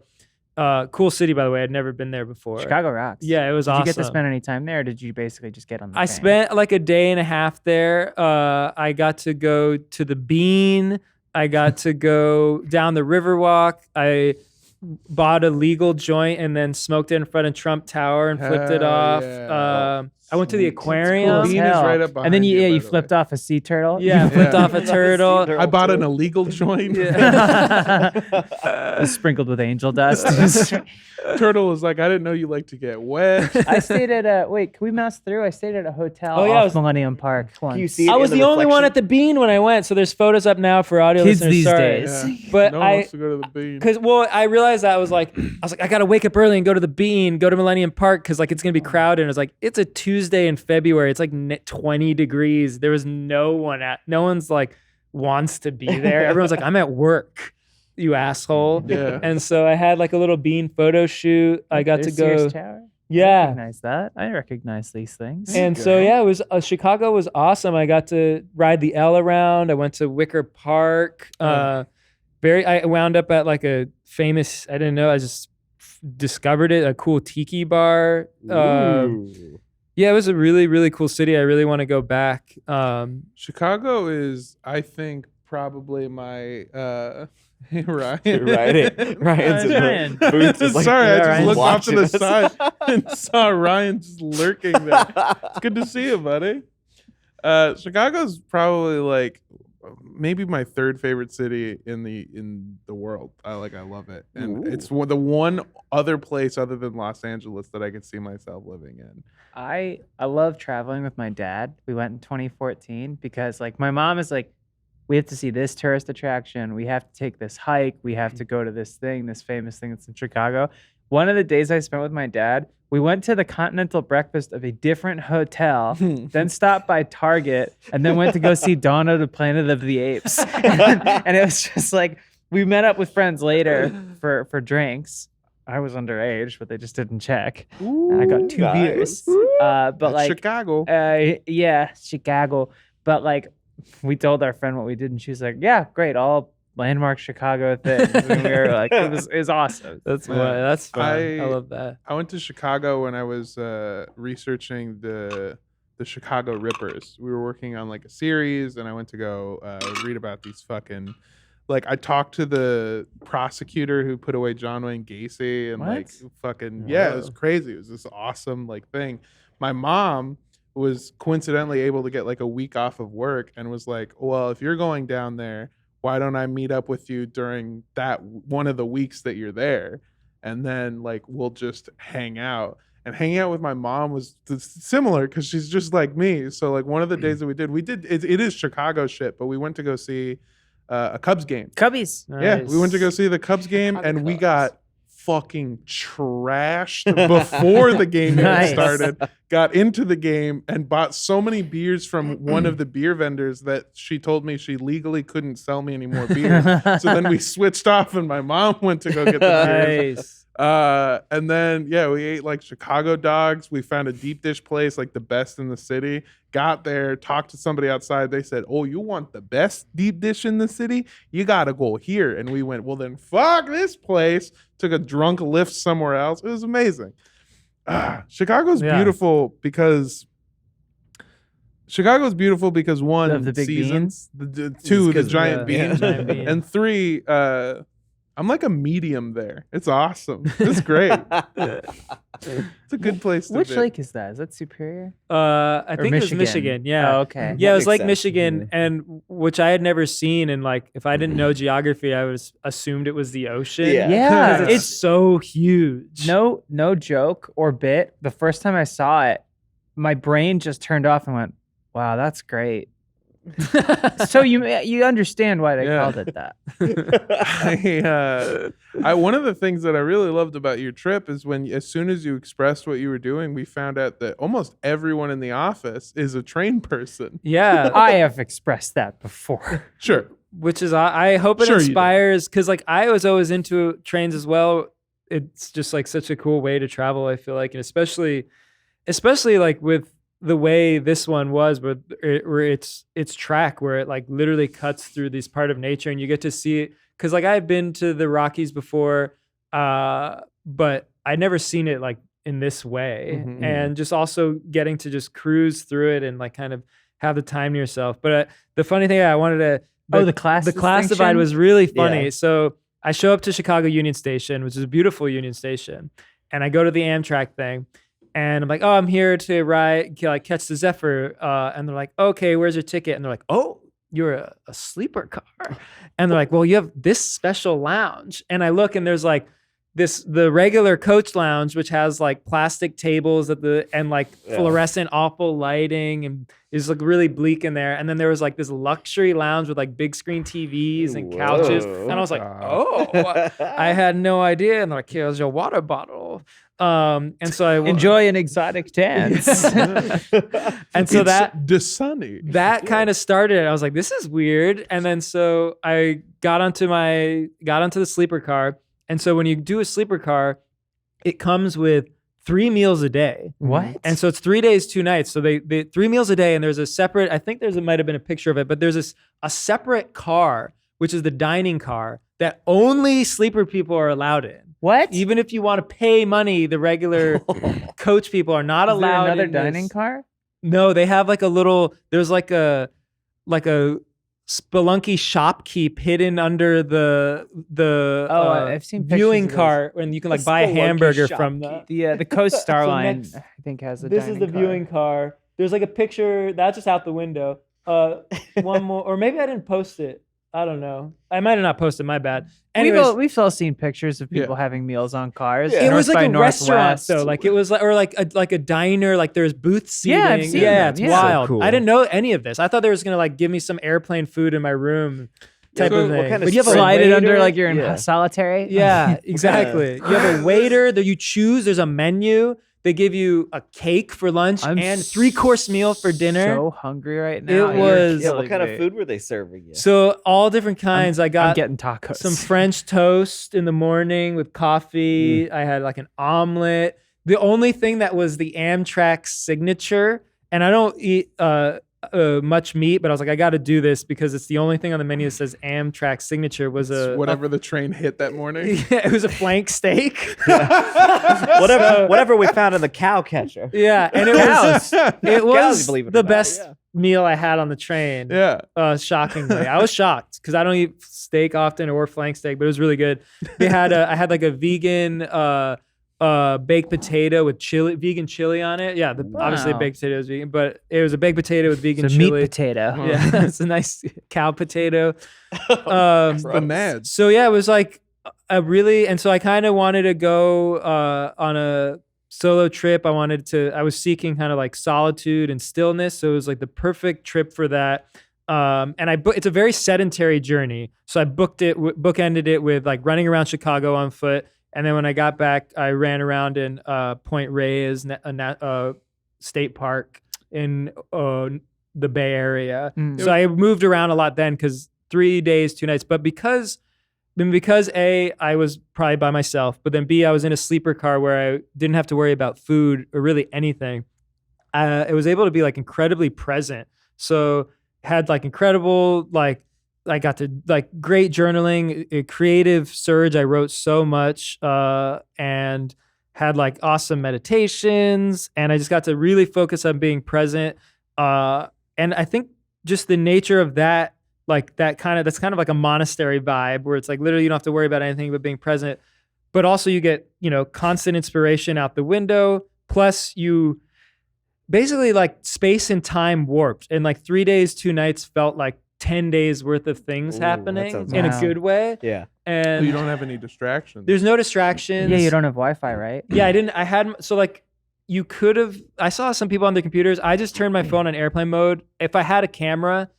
Cool city, by the way. I'd never been there before. Chicago rocks. Yeah, it was awesome. Did you get to spend any time there, or did you basically just get on the train? I spent like a day and a half there. I got to go to the Bean. I got to go down the Riverwalk. I bought a legal joint and then smoked it in front of Trump Tower and flipped it off. I went to the aquarium. Bean is right up behind and then you, by you the flipped way. off a sea turtle. Yeah, I flipped off a turtle. I bought an illegal joint. It was sprinkled with angel dust. Turtle was like, I didn't know you like to get wet. I stayed at can we mouse through? I stayed at a hotel off Millennium Park once. You see it I was in the only one reflection? at the Bean when I went, so there's photos up now for audio Kids listeners. these Sorry. days. But no one wants to go to the Bean. I realized that I was like, I gotta wake up early and go to the Bean, go to Millennium Park because like it's gonna be crowded. And it was like, it's a Tuesday in February. It's like 20 degrees. There was no one's like wants to be there. Everyone's like, I'm at work, you asshole. Yeah. And so I had like a little Bean photo shoot. I got to There's go. Sears Tower. I Yeah. recognize that. I recognize these things. And so it was Chicago was awesome. I got to ride the L around. I went to Wicker Park. I wound up at like a famous. I didn't know. I just discovered it. A cool tiki bar. Yeah, it was a really really cool city. I really want to go back. Chicago is, I think, probably my hey, Ryan. Ryan's in Ryan. the booth. Just like, Sorry, I just Ryan's looked off to watching the us. side and saw Ryan just lurking there. It's good to see you, buddy. Chicago's probably like maybe my third favorite city in the world. I love it, and it's the one other place other than Los Angeles that I could see myself living in. I love traveling with my dad. We went in 2014 because like my mom is like, we have to see this tourist attraction. We have to take this hike. We have to go to this famous thing that's in Chicago. One of the days I spent with my dad, we went to the continental breakfast of a different hotel, then stopped by Target, and then went to go see Dawn of the Planet of the Apes. And it was just like, we met up with friends later for drinks. I was underage, but they just didn't check. And I got 2 beers. But That's like Chicago. yeah, Chicago. But like we told our friend what we did, and she was like, "Yeah, great, all landmark Chicago things." And we were like, it was awesome. That's Man, that's fun. I I- love that. I went to Chicago when I was researching the Chicago Rippers. We were working on like a series, and I went to go read about these fucking. Like I talked to the prosecutor who put away John Wayne Gacy, and like fucking it was crazy. It was this awesome like thing. My mom was coincidentally able to get like a week off of work and was like, well, if you're going down there, why don't I meet up with you during that one of the weeks that you're there? And then like, we'll just hang out. And hanging out with my mom was similar because she's just like me. So like one of the days that we did, it is Chicago shit, but we went to go see a Cubs game. Cubbies. Yeah, we went to go see the Cubs game, Chicago and we Cubs. got fucking trashed before the game even Nice. started. Got into the game and bought so many beers from one of the beer vendors that she told me she legally couldn't sell me any more beers. So then we switched off and my mom went to go get the beers. Nice. And then, yeah, we ate like Chicago dogs. We found a deep dish place, like the best in the city. Got there, talked to somebody outside. They said, "Oh, you want the best deep dish in the city? You got to go here." And we went, "Well, then fuck this place." Took a drunk lift somewhere else. It was amazing. Chicago's beautiful because one, Of the big seasons, two, the giant beans, giant bean. and three, I'm like a medium there. It's awesome. It's great. It's a good place to Which be. lake is that? Is that Superior? I think it was Michigan. Yeah. Oh, okay. Yeah, it was makes like sense. Michigan, and which I had never seen, and like if I didn't know geography, I was assumed it was the ocean. Yeah. Yeah, 'Cause it's so huge. No joke or bit. The first time I saw it, my brain just turned off and went, "Wow, that's great." So you understand why they Yeah. called it that. One of the things that I really loved about your trip is as soon as you expressed what you were doing, we found out that almost everyone in the office is a train person. Yeah, I have expressed that before. Sure. which is I hope it Sure you do. inspires, because like I was always into trains as well. It's just like such a cool way to travel, I feel like, and especially like with the way this one was, where it's track, where it like literally cuts through this part of nature and you get to see it. Because like I've been to the Rockies before, but I'd never seen it like in this way. Mhm. And just also getting to just cruise through it and like kind of have the time to yourself. But the funny thing I wanted to The class divide distinction? was really funny. Yeah. So I show up to Chicago Union Station, which is a beautiful Union Station, and I go to the Amtrak thing. And I'm like, "Oh, I'm here to ride, like catch the Zephyr." And they're like, "Okay, where's your ticket?" And they're like, "Oh, you're a sleeper car." And they're like, "Well, you have this special lounge." And I look, and there's like the regular coach lounge, which has like plastic tables and like fluorescent awful lighting, and is like really bleak in there. And then there was like this luxury lounge with like big screen TVs and couches. And I was like, "Oh, I had no idea." And they're like, "Here's your water bottle." And so I Enjoy an exotic dance. and so It's Dasani. that kind of started it. I was like, "This is weird." And then so I got onto the sleeper car. And so when you do a sleeper car, it comes with 3 meals a day. What? And so it's 3 days, 2 nights. So they 3 meals a day, and there's a separate, I think might have been a picture of it, but there's a separate car, which is the dining car, that only sleeper people are allowed in. What? Even if you want to pay money, the regular coach people are not Is there allowed another in this. dining car? No, they have like there's like a spelunky shopkeep hidden under the I've seen pictures viewing of those. car, and you can like buy a Spelunky hamburger from the. The Coast Star So Line, next- I think, has a This dining is the car. viewing car. There's like a picture that's just out the window. One more, or maybe I didn't post it. I don't know. I might have not posted. My bad. Anyways, We've all seen pictures of people having meals on cars. Yeah. it was North like by a restaurant Northwest. though. Like it was like a diner. Like there's booth seating. Yeah, I've seen yeah, them. it's Yeah. wild. So cool. I didn't know any of this. I thought they was gonna like give me some airplane food in my room type So of what thing. kind of But you have a Slide it under waiter. like you're in Yeah. solitary. Yeah, exactly. You have a waiter that you choose. There's a menu. They give you a cake for lunch I'm and 3-course meal for dinner. So hungry right now. It You're was- Yeah, what killing kind me. of food were they serving you? So all different kinds. I I'm got getting tacos. some French toast in the morning with coffee. I had like an omelet. The only thing that was the Amtrak signature, and I don't eat much meat, but I was like, I got to do this because it's the only thing on the menu that says Amtrak signature, was Whatever the train hit that morning. Yeah, it was a flank steak. whatever we found in the cow catcher. Yeah, and it Cows, was believe it or the not, best yeah. meal I had on the train. Yeah. Shockingly, I was shocked because I don't eat steak often or flank steak, but it was really good. I had like a vegan baked potato with vegan chili on it. Yeah, obviously Wow. baked potato is vegan, but it was a baked potato with vegan It's a chili. meat potato. Yeah, it's a nice cow potato. The Nads. So yeah, it was like and so I kind of wanted to go on a solo trip. I was seeking kind of like solitude and stillness. So it was like the perfect trip for that. And it's a very sedentary journey. So I bookended it with like running around Chicago on foot And then when I got back, I ran around in Point Reyes State Park in the Bay Area. So I moved around a lot then because 3 days, 2 nights. But because A, I was probably by myself, but then B, I was in a sleeper car where I didn't have to worry about food or really anything. I was able to be like incredibly present. So had like incredible, like I got to like great journaling, a creative surge. I wrote so much and had like awesome meditations. And I just got to really focus on being present. And I think just the nature of that, like that's kind of like a monastery vibe where it's like literally you don't have to worry about anything but being present. But also you get, constant inspiration out the window. Plus you basically like space and time warped. And like 3 days, 2 nights felt like 10 days worth of things happening in a good way. Yeah. And you don't have any distractions. There's no distractions. Yeah, you don't have Wi-Fi, right? Yeah, you could have, I saw some people on their computers. I just turned my phone on airplane mode. If I had a camera,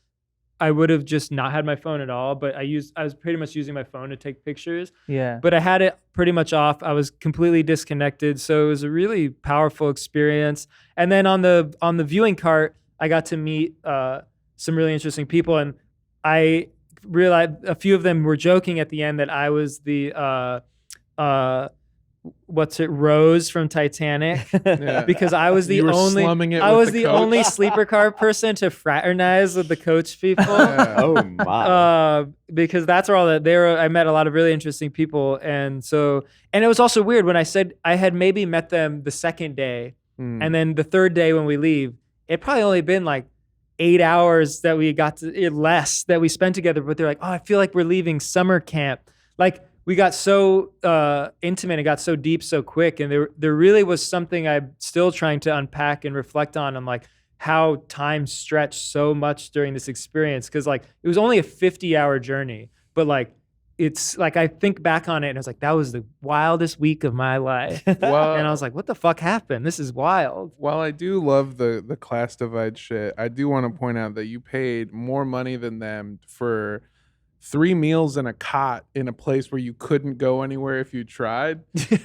I would have just not had my phone at all, but I was pretty much using my phone to take pictures. Yeah. But I had it pretty much off. I was completely disconnected. So it was a really powerful experience. And then on the viewing cart, I got to meet some really interesting people. And I realized a few of them were joking at the end that I was the Rose from Titanic, because I was the only sleeper car person to fraternize with the coach people. Oh my! Because that's where all that I met a lot of really interesting people, and it was also weird when I said I had maybe met them the second day, and then the third day when we leave, it probably only been like 8 hours that we got to less that we spent together. But they're like, oh, I feel like we're leaving summer camp, like. We got so intimate and got so deep so quick. And there really was something I'm still trying to unpack and reflect on like how time stretched so much during this experience. Cause like it was only a 50-hour journey, but like it's like I think back on it and I was like, that was the wildest week of my life. Well, and I was like, what the fuck happened? This is wild. While I do love the class divide shit, I do want to point out that you paid more money than them for 3 meals and a cot in a place where you couldn't go anywhere if you tried.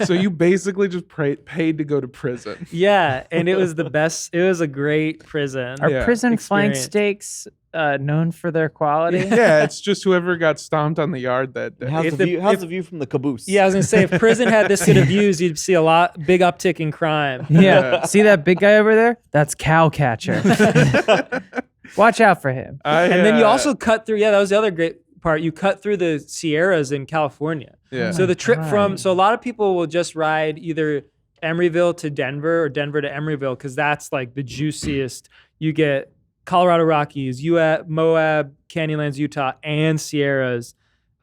So you basically just paid to go to prison. Yeah, and it was the best. It was a great prison. Are prison flank experience. steaks known for their quality? Yeah, it's just whoever got stomped on the yard that day. How's the view from the caboose? Yeah, I was gonna say if prison had this good of views, you'd see a big uptick in crime. Yeah. See that big guy over there? That's Cowcatcher. Watch out for him. And then you also cut through. Yeah, that was the other great part. You cut through the Sierras in California. Yeah. So the trip so a lot of people will just ride either Emeryville to Denver or Denver to Emeryville because that's like the juiciest. You get Colorado Rockies, Moab, Canyonlands, Utah, and Sierras.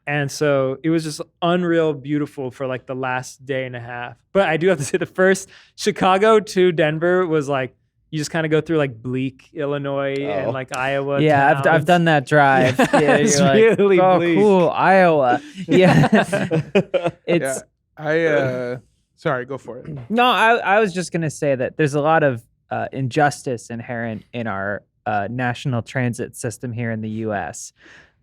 And so it was just unreal beautiful for like the last day and a half. But I do have to say the first Chicago to Denver was like, you just kind of go through like bleak Illinois and like Iowa. Yeah, I've done that drive. Yeah, it's you're like, really bleak. Cool, Iowa. Yeah, it's. Sorry, go for it. No, I was just gonna say that there's a lot of injustice inherent in our national transit system here in the U.S.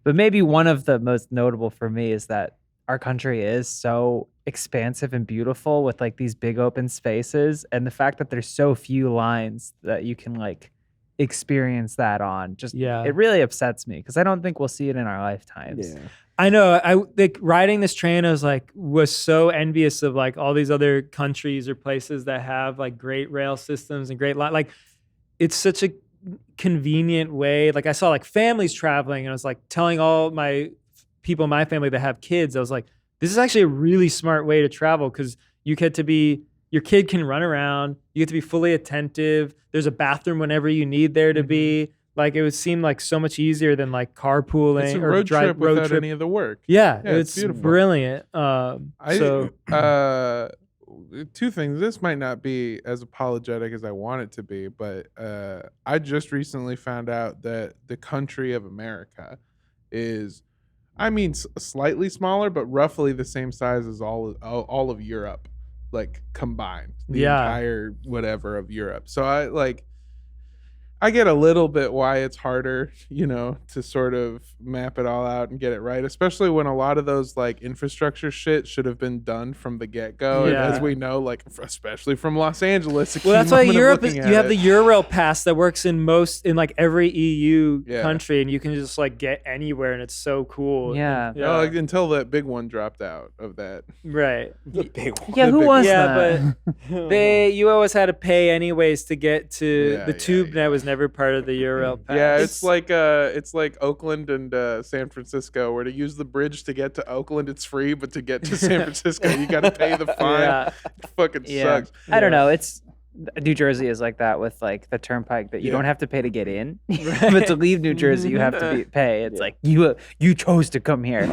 But maybe one of the most notable for me is that our country is so expansive and beautiful with like these big open spaces, and the fact that there's so few lines that you can like experience that on it really upsets me because I don't think we'll see it in our lifetimes. Yeah. I know. I like riding this train. I was so envious of like all these other countries or places that have like great rail systems and great like it's such a convenient way. Like I saw like families traveling, and I was like telling all my people in my family that have kids, I was like, this is actually a really smart way to travel because you get to be, your kid can run around, you get to be fully attentive. There's a bathroom whenever you need there to be. Like it would seem like so much easier than like carpooling It's a or road trip without trip. any of the work. Yeah, it's it's beautiful. brilliant. Two things. This might not be as apologetic as I want it to be, but I just recently found out that the country of America is, slightly smaller, but roughly the same size as all of Europe, like combined. The entire whatever of Europe. So I get a little bit why it's harder, to sort of map it all out and get it right, especially when a lot of those like infrastructure shit should have been done from the get-go. And Yeah. as we know, like especially from Los Angeles. Well, that's why Europe you have the Eurail pass that works in like every EU Yeah. country, and you can just like get anywhere, and it's so cool. Yeah. Until that big one dropped out of that. Right. The big one. Yeah, The who big- was Yeah, that? but you always had to pay anyways to get to Yeah, the yeah, tube yeah. that was never part of the Eurail pass. Yeah, it's like Oakland and San Francisco, where to use the bridge to get to Oakland it's free, but to get to San Francisco you got to pay the fine. Yeah. It fucking Yeah. sucks. I don't know. It's New Jersey is like that with like the turnpike that you don't have to pay to get in, but to leave New Jersey you have to pay. It's like you chose to come here.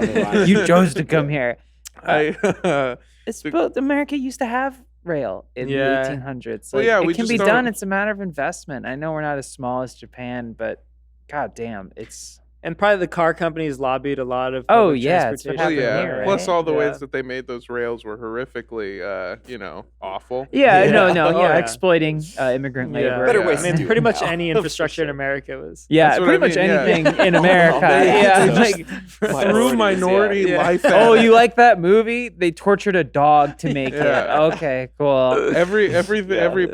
You chose to come here. It's both. America used to have rail in Yeah. the 1800s. Well, Like, yeah, it we can just be don't- done. It's a matter of investment. I know we're not as small as Japan, but god damn, it's And probably the car companies lobbied a lot of Oh, public yeah, it's what transportation. Well, happened yeah. here, Plus right? all the Yeah. ways that they made those rails were horrifically, awful. yeah, no, Oh, yeah. exploiting immigrant Yeah. labor. Better Yeah. ways I to mean, do pretty it much now. any For infrastructure in sure. America was. Yeah, That's what pretty I much mean, yeah. anything in America. They yeah, just like, Threw Minorities, minority yeah. life at oh, it. you like that movie? They tortured a dog to make Yeah. it. Okay, cool. every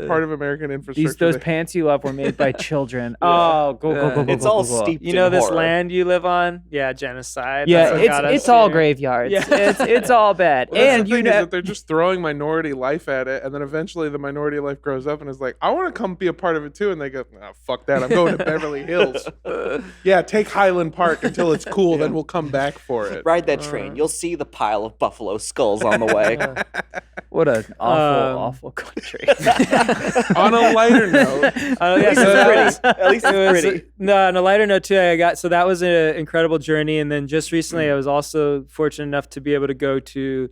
part of American infrastructure. Those they- pants you love were made by children. Oh, go. It's all steeped You know in this horror. land you live on? Yeah, genocide. Yeah, That's what got us it's all here. graveyards. Yeah. It's all bad. Well, that's and the you thing is know, that they're just throwing minority life at it, and then eventually the minority life grows up and is like, I want to come be a part of it too. And they go, nah, fuck that. I'm going to Beverly Hills. Yeah, take Highland Park until it's cool, then we'll come back for it. Ride that train. You'll see the pile of buffalo skulls on the way. what an awful, Um, awful country. On a lighter note, Yeah, so that was, At least it it's was- pretty. No, on a lighter note too, that was an incredible journey, and then just recently I was also fortunate enough to be able to go to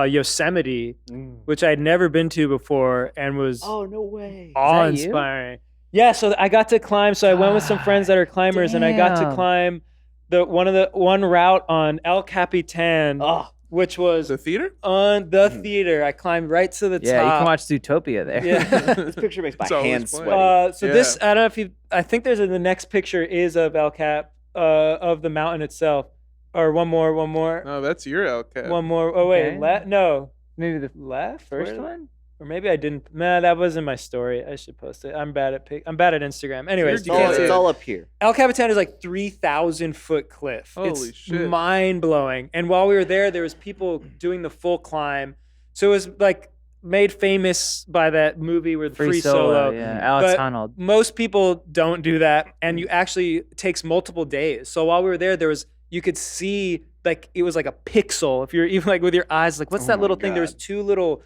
Yosemite, which I had never been to before, and was Oh, no way. awe-inspiring. Yeah, so I got to climb. So I went with some friends that are climbers, and I got to damn. climb one route on El Capitan, Oh, which was the theater? on the theater. I climbed right to the Yeah, you top. can watch Zootopia there. Yeah. this picture makes my It's always hands fun. sweaty. So Yeah. this, I don't know if you, I think the next picture is of El Cap, of the mountain itself. Or one more. No, that's your LCAT. One more. Oh, wait, Okay. no. Maybe the Left? first Where- one. Or maybe I didn't. Nah, that wasn't my story. I should post it. I'm bad at Instagram. Anyways, It's you all, can't see it's it. all up here. El Capitan is like 3,000-foot cliff. Holy it's shit. mind-blowing. And while we were there was people doing the full climb. So it was like made famous by that movie with Free Solo. Yeah, Alex But Honnold. Most people don't do that, and it takes multiple days. So while we were there, you could see like it was like a pixel. If you're even like with your eyes, like what's that my little thing? There was God. two little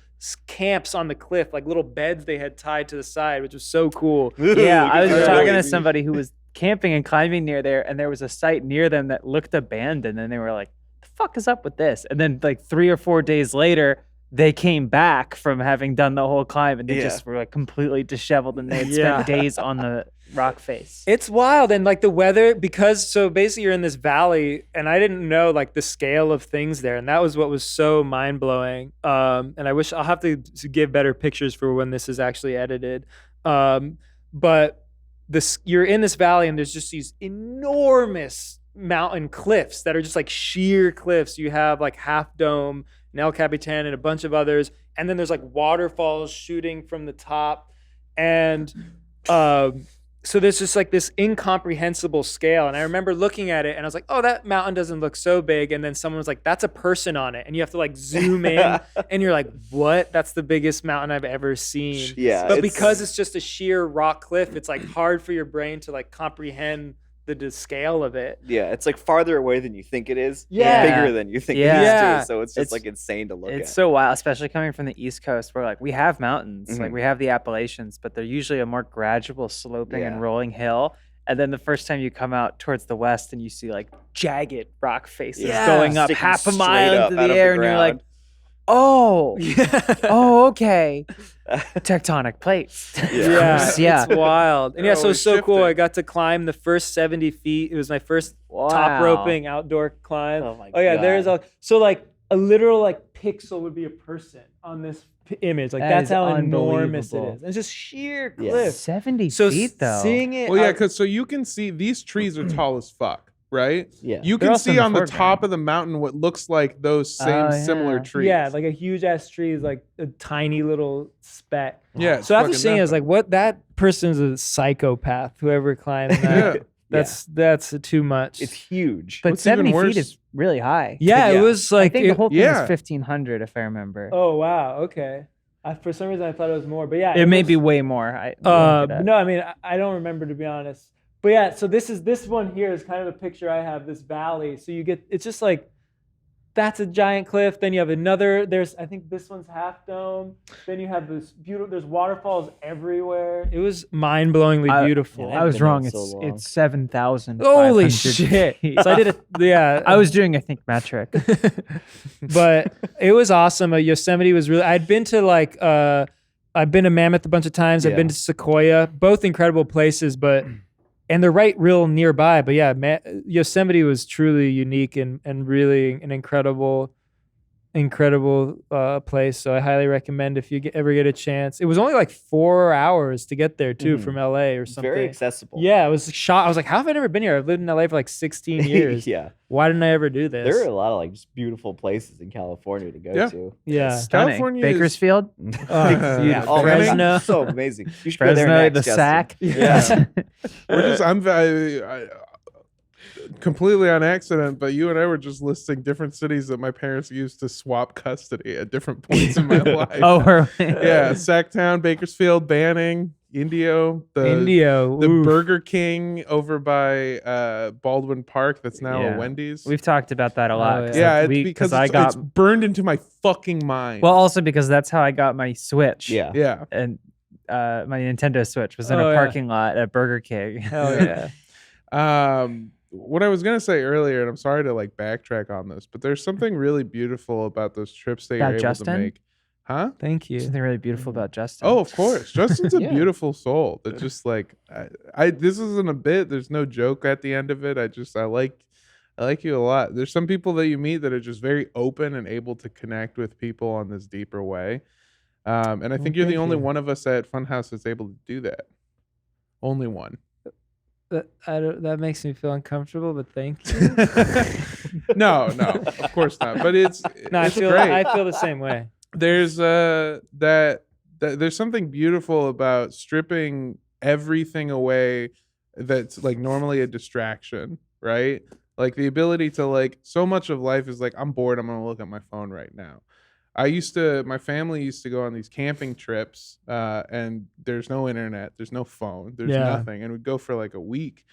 camps on the cliff, like little beds they had tied to the side, which was so cool. Yeah, I was Yeah. talking to somebody who was camping and climbing near there, and there was a site near them that looked abandoned, and they were like, "The fuck is up with this?" And then like 3 or 4 days later, they came back from having done the whole climb, and they Yeah. just were like completely disheveled, and they had Yeah. spent days on the rock face. It's wild, and like the weather, because so basically you're in this valley, and I didn't know like the scale of things there, and that was what was so mind blowing. And I wish I'll have to give better pictures for when this is actually edited. But you're in this valley, and there's just these enormous mountain cliffs that are just like sheer cliffs. You have like Half Dome, and El Capitan, and a bunch of others, and then there's like waterfalls shooting from the top, and so there's just like this incomprehensible scale. And I remember looking at it and I was like, oh, that mountain doesn't look so big. And then someone was like, that's a person on it. And you have to like zoom in and you're like, what? That's the biggest mountain I've ever seen. Yeah, But it's- because it's just a sheer rock cliff, it's like hard for your brain to like comprehend the scale of it. Yeah, it's like farther away than you think it is. and Yeah. bigger than you think Yeah. it is Yeah. too. So it's just It's- like insane to look It's at. so wild, especially coming from the East Coast, where like we have mountains, like Mhm. we have the Appalachians, but they're usually a more gradual sloping Yeah. and rolling hill. And then the first time you come out towards the west and you see like jagged rock faces Yeah. going up Sticking half a straight mile up into out the of the air, and you're like, ground. oh, oh, okay, tectonic plates. Yeah, Yeah. it's wild. And yeah, so Oh, it's so cool. shifting. I got to climb the first 70 feet. It was my first top Wow. roping outdoor climb. Oh my yeah, God. there's so like a literal like pixel would be a person. on this image. Like That that's is how enormous it unbelievable. is. It's just sheer Yeah. cliff. 70 So feet though. seeing it, Well, yeah, because so you can see these trees are tall as fuck, right? Yeah. You They're can also in see the on the foreground. top of the mountain what looks like those same Oh, similar yeah. trees. yeah, like a huge ass tree is like a tiny little speck. yeah. it's So after fucking seeing it, I was nothing. like, what? That person's a psychopath. Whoever climbed that. Yeah. That's too much. It's huge. But What's even 70 worse- feet is really high. yeah, it Yeah. was I like think the whole thing yeah. is 1,500 if I remember. oh wow, okay. For some reason I thought it was more, but yeah, it may was- be way more. I we'll look it up. no, I mean I don't remember, to be honest. But yeah, so this one here is kind of the picture I have. This valley, so you get, it's just like, that's a giant cliff. Then you have another. I think this one's half dome. Then you have this beautiful. There's waterfalls everywhere. It was mind-blowingly I- beautiful. Yeah, I was been there wrong. so long. It's 7,000. Holy shit! So I did it. Yeah, I was doing, I think, metric. but it was awesome. Yosemite was really. I'd been to I've been to Mammoth a bunch of times. I've been to Sequoia, both incredible places, and they're right real nearby. But yeah, Yosemite was truly unique and really an incredible place. So I highly recommend if you ever get a chance. It was only like 4 hours to get there too from LA or something. Very accessible. Yeah, I was shocked. I was like, how have I never been here? I've lived in LA for like 16 years. Yeah. Why didn't I ever do this? There are a lot of like just beautiful places in California to go Yeah. to. yeah. Stunning. California is- Bakersfield, Yeah. Oh, Fresno. so amazing. You should go there Fresno, next, the Justin. sack. Yeah. We're just, I completely on accident, but you and I were just listing different cities that my parents used to swap custody at different points in my life. Oh, we're- yeah, Sacktown, Bakersfield, Banning, Indio, Indio. the oof. Burger King over by Baldwin Park that's now Yeah. a Wendy's. We've talked about that a lot. Oh, 'cause yeah, that's it's weak, because I it's, got it's burned into my fucking mind. well, also because that's how I got my Switch. Yeah. yeah. And my Nintendo Switch was in Oh, a yeah. parking lot at Burger King. Hell yeah. What I was gonna say earlier, and I'm sorry to like backtrack on this, but there's something really beautiful about those trips that you're About able Justin? to make. Huh? Thank you. Something really beautiful about Justin. Oh, of course. Justin's a Yeah. beautiful soul. That just like I this isn't a bit. There's no joke at the end of it. I like you a lot. There's some people that you meet that are just very open and able to connect with people on this deeper way. And I think you're the thank only you. one of us at Funhaus that's able to do that. Only one. That makes me feel uncomfortable, but thank you. No, of course not. But it's No, I it's feel great. the same way. There's that there's something beautiful about stripping everything away that's like normally a distraction, right? Like the ability to like, so much of life is like, I'm bored, I'm gonna look at my phone right now. My family used to go on these camping trips, and there's no internet, there's no phone, there's Yeah. nothing, and we'd go for like a week,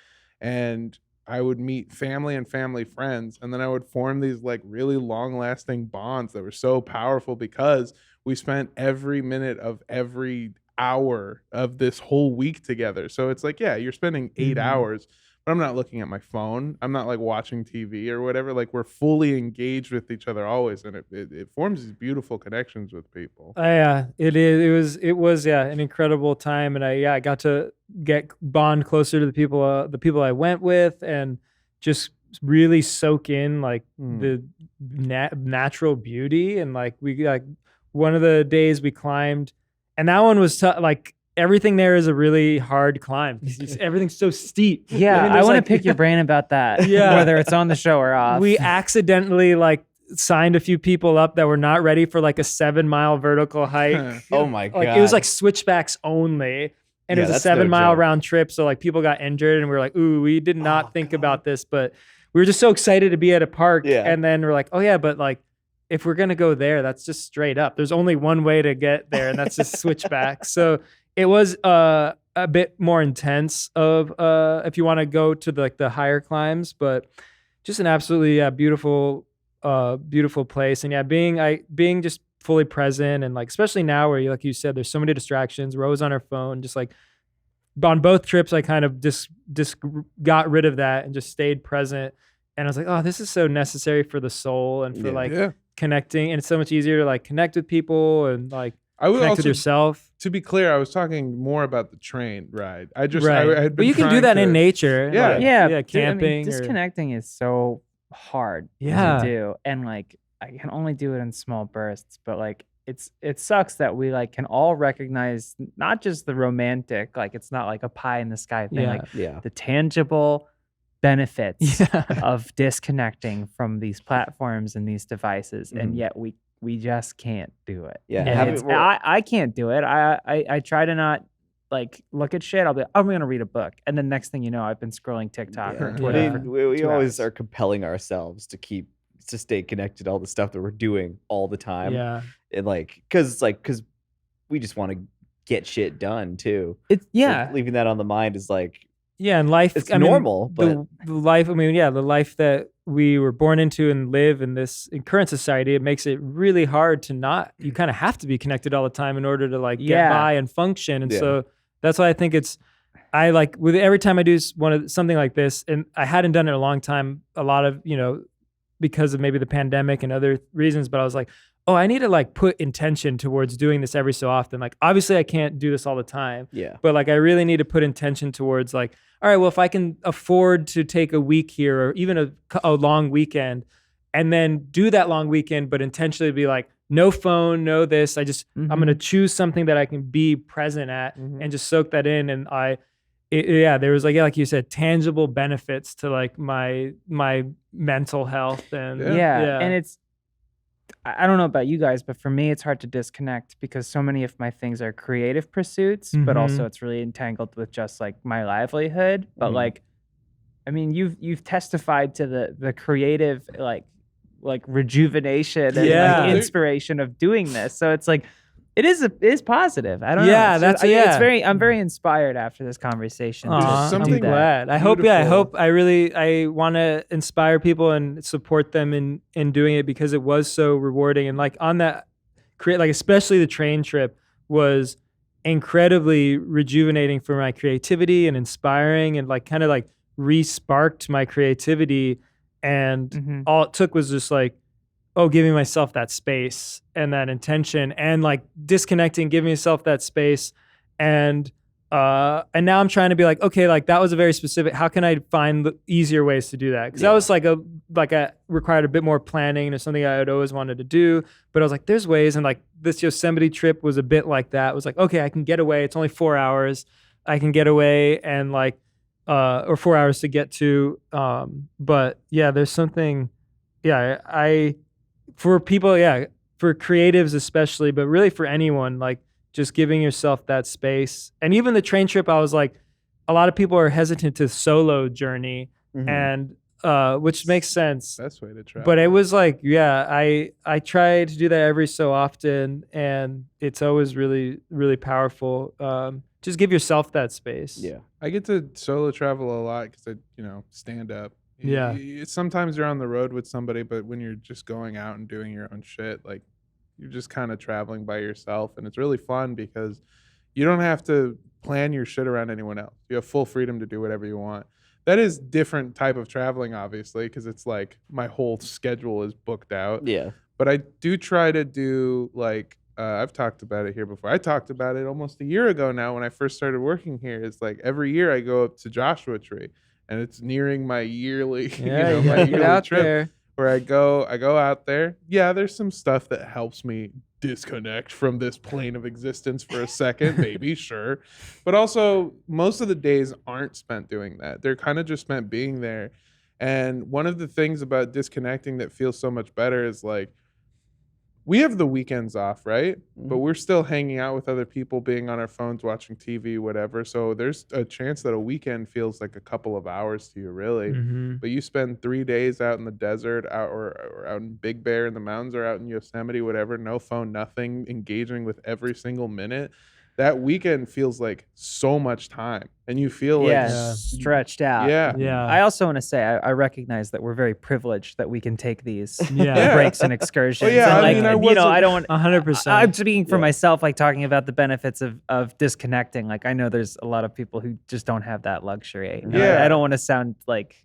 and I would meet family and family friends, and then I would form these like really long-lasting bonds that were so powerful because we spent every minute of every hour of this whole week together. So it's like, yeah, you're spending 8 hours, but I'm not looking at my phone. I'm not like watching TV or whatever. Like we're fully engaged with each other always, and it forms these beautiful connections with people. Yeah, it is. It was an incredible time, and I got to bond closer to the people I went with, and just really soak in like the natural beauty. And like one of the days we climbed, and that one was like everything there is a really hard climb. Everything's so steep. Yeah, I there's, want to like- pick your brain about that. Yeah. Whether it's on the show or off. We accidentally like signed a few people up that were not ready for like a 7-mile vertical hike. Oh my god. Like it was like switchbacks only, and Yeah, it was a that's no 7-mile joke. round trip. So like people got injured, and we were like, "Ooh, we did not think about this," but we were just so excited to be at a park. Yeah. And then we're like, "Oh yeah, but like if we're gonna go there, that's just straight up. There's only one way to get there, and that's just switchback." So it was a bit more intense of if you want to go to the higher climbs, but just an absolutely beautiful place. And being just fully present, and like especially now where like you said, there's so many distractions. We're always on our phone. Just like on both trips, I kind of just got rid of that and just stayed present. And I was like, oh, this is so necessary for the soul and for like connecting. And it's so much easier to like connect with people and like I would connect with also, yourself. to be clear, I was talking more about the train ride. I just, Right. I had But been you can do trying that to- in nature. Yeah. like, yeah, dude, I mean, camping. or- disconnecting is so hard Yeah. to do, and like I can only do it in small bursts. But like it sucks that we like can all recognize not just the romantic, like it's not like a pie in the sky thing, Yeah. like the tangible benefits of disconnecting from these platforms and these devices, and yet we just can't do it. Yeah, And I can't do it. I try to not like look at shit. I'll be like, I'm gonna read a book, and then next thing you know, I've been scrolling TikTok or Twitter. We 2 always hours. are compelling ourselves to stay connected to all the stuff that we're doing all the time. Yeah. And because we just want to get shit done too. It's So leaving that on the mind is like, Yeah, and life. it's I mean, normal, but the life. I mean, yeah, the life that we were born into and live in current society, it makes it really hard to not. You kind of have to be connected all the time in order to like get by and function. And so that's why I think I like with every time I do something like this, and I hadn't done it in a long time. A lot of because of maybe the pandemic and other reasons, but I was like, oh, I need to like put intention towards doing this every so often. Like, obviously I can't do this all the time, but like, I really need to put intention towards like, all right, well, if I can afford to take a week here or even a long weekend and then do that long weekend, but intentionally be like, no phone, no this, I'm going to choose something that I can be present at and just soak that in. And there was like you said, tangible benefits to like my mental health and and I don't know about you guys, but for me, it's hard to disconnect because so many of my things are creative pursuits, but also it's really entangled with just like my livelihood. But like, I mean, you've testified to the creative like rejuvenation and like inspiration of doing this. So it's like, it is positive. I don't know. I'm very inspired after this conversation. I'm glad. I want to inspire people and support them in doing it because it was so rewarding. And like on that especially the train trip was incredibly rejuvenating for my creativity and inspiring and like kind of like re-sparked my creativity. And all it took was just like, giving myself that space and that intention and like disconnecting, giving myself that space. And now I'm trying to be like, okay, like that was a very specific, how can I find the easier ways to do that? Cause that was like a required a bit more planning and something I had always wanted to do. But I was like, there's ways. And like this Yosemite trip was a bit like that. It was like, okay, I can get away. It's only 4 hours. I can get away and like, or 4 hours to get to. But yeah, there's something, for people, for creatives especially, but really for anyone, like just giving yourself that space. And even the train trip, I was like, a lot of people are hesitant to solo journey, and which makes sense. Best way to travel. But it was like, I try to do that every so often, and it's always really, really powerful. Just give yourself that space. Yeah. I get to solo travel a lot because I, stand up. Yeah. Sometimes you're on the road with somebody, but when you're just going out and doing your own shit, like you're just kind of traveling by yourself, and it's really fun because you don't have to plan your shit around anyone else. You have full freedom to do whatever you want. That is different type of traveling, obviously, because it's like my whole schedule is booked out. Yeah. But I do try to do like I've talked about it here before. I talked about it almost a year ago now when I first started working here. It's like every year I go up to Joshua Tree. And it's nearing my yearly, my yearly trip where I go out there. Yeah, there's some stuff that helps me disconnect from this plane of existence for a second, maybe, sure. But also, most of the days aren't spent doing that. They're kind of just spent being there. And one of the things about disconnecting that feels so much better is like, we have the weekends off, right? But we're still hanging out with other people, being on our phones, watching TV, whatever. So there's a chance that a weekend feels like a couple of hours to you, really. But you spend 3 days out in the desert, or out in Big Bear in the mountains, or out in Yosemite, whatever, no phone, nothing, engaging with every single minute. That weekend feels like so much time, and you feel like stretched out. Yeah. I also want to say I recognize that we're very privileged that we can take these breaks and excursions. Well, and I don't want 100%. I'm speaking for myself, like talking about the benefits of disconnecting. Like I know there's a lot of people who just don't have that luxury. I don't want to sound like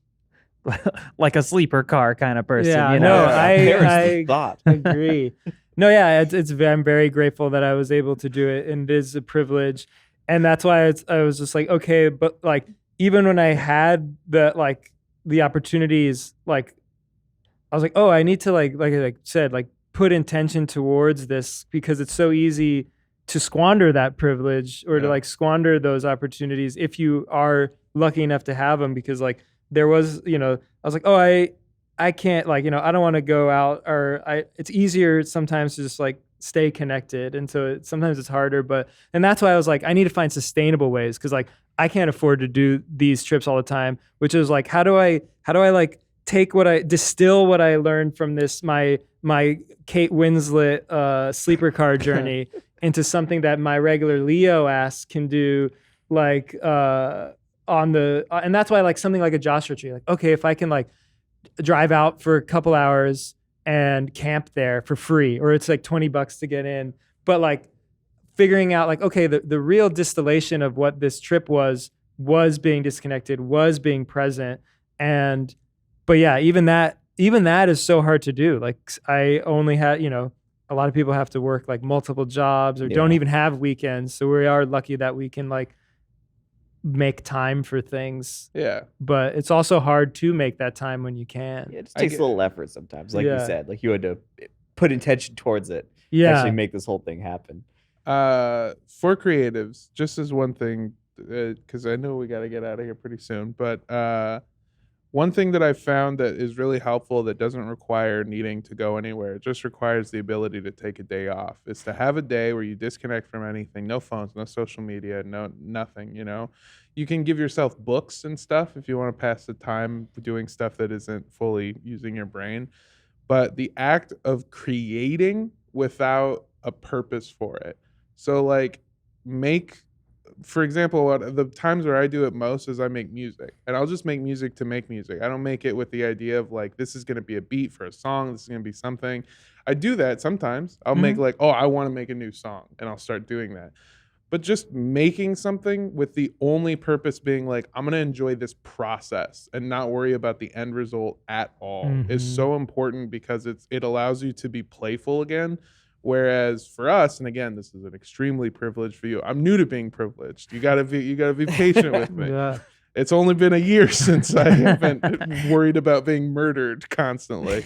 a sleeper car kind of person. Yeah, you know? I agree. No, I'm very grateful that I was able to do it, and it is a privilege. And that's why I was just like, okay, but like, even when I had the opportunities, like, I was like, oh, I need to like I said, like put intention towards this because it's so easy to squander that privilege or to like squander those opportunities if you are lucky enough to have them. Because like there was, I was like, oh, I can't, like, I don't want to go out, or it's easier sometimes to just like stay connected. And so sometimes it's harder, and that's why I was like, I need to find sustainable ways. Cause like, I can't afford to do these trips all the time, which is like, how do I like distill what I learned from this, my Kate Winslet sleeper car journey into something that my regular Leo ass can do, like and that's why like something like a Joshua Tree, like, okay, if I can like drive out for a couple hours and camp there for free, or it's like $20 to get in, but like figuring out like, okay, the real distillation of what this trip was being disconnected, was being present. But yeah, even that is so hard to do. Like I only had, a lot of people have to work like multiple jobs or don't even have weekends. So we are lucky that we can like make time for things. Yeah. But it's also hard to make that time when you can. Yeah, it just takes a little effort sometimes. Like you said, like you had to put intention towards it. Actually make this whole thing happen. For creatives, just as one thing, because I know we got to get out of here pretty soon, but one thing that I've found that is really helpful that doesn't require needing to go anywhere, it just requires the ability to take a day off, is to have a day where you disconnect from anything, no phones, no social media, nothing, You can give yourself books and stuff if you want to pass the time doing stuff that isn't fully using your brain. But the act of creating without a purpose for it. So like for example, the times where I do it most is I make music, and I'll just make music to make music. I don't make it with the idea of like, this is going to be a beat for a song. This is going to be something. I do that sometimes. I'll make like, oh, I want to make a new song, and I'll start doing that. But just making something with the only purpose being like, I'm going to enjoy this process and not worry about the end result at all is so important, because it allows you to be playful again. Whereas for us, and again, this is an extremely privileged for you. I'm new to being privileged. You gotta be patient with me. Yeah. It's only been a year since I haven't worried about being murdered constantly.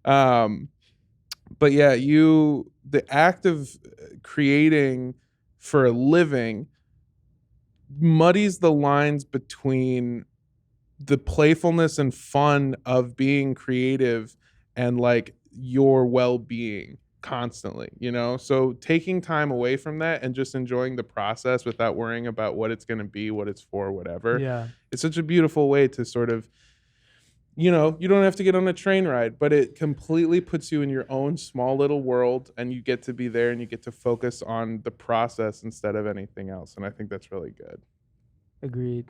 But yeah, the act of creating for a living muddies the lines between the playfulness and fun of being creative and like your well-being constantly, so taking time away from that and just enjoying the process without worrying about what it's going to be, what it's for, whatever. It's such a beautiful way to sort of, you don't have to get on a train ride, but it completely puts you in your own small little world, and you get to be there and you get to focus on the process instead of anything else. And I think that's really good. Agreed.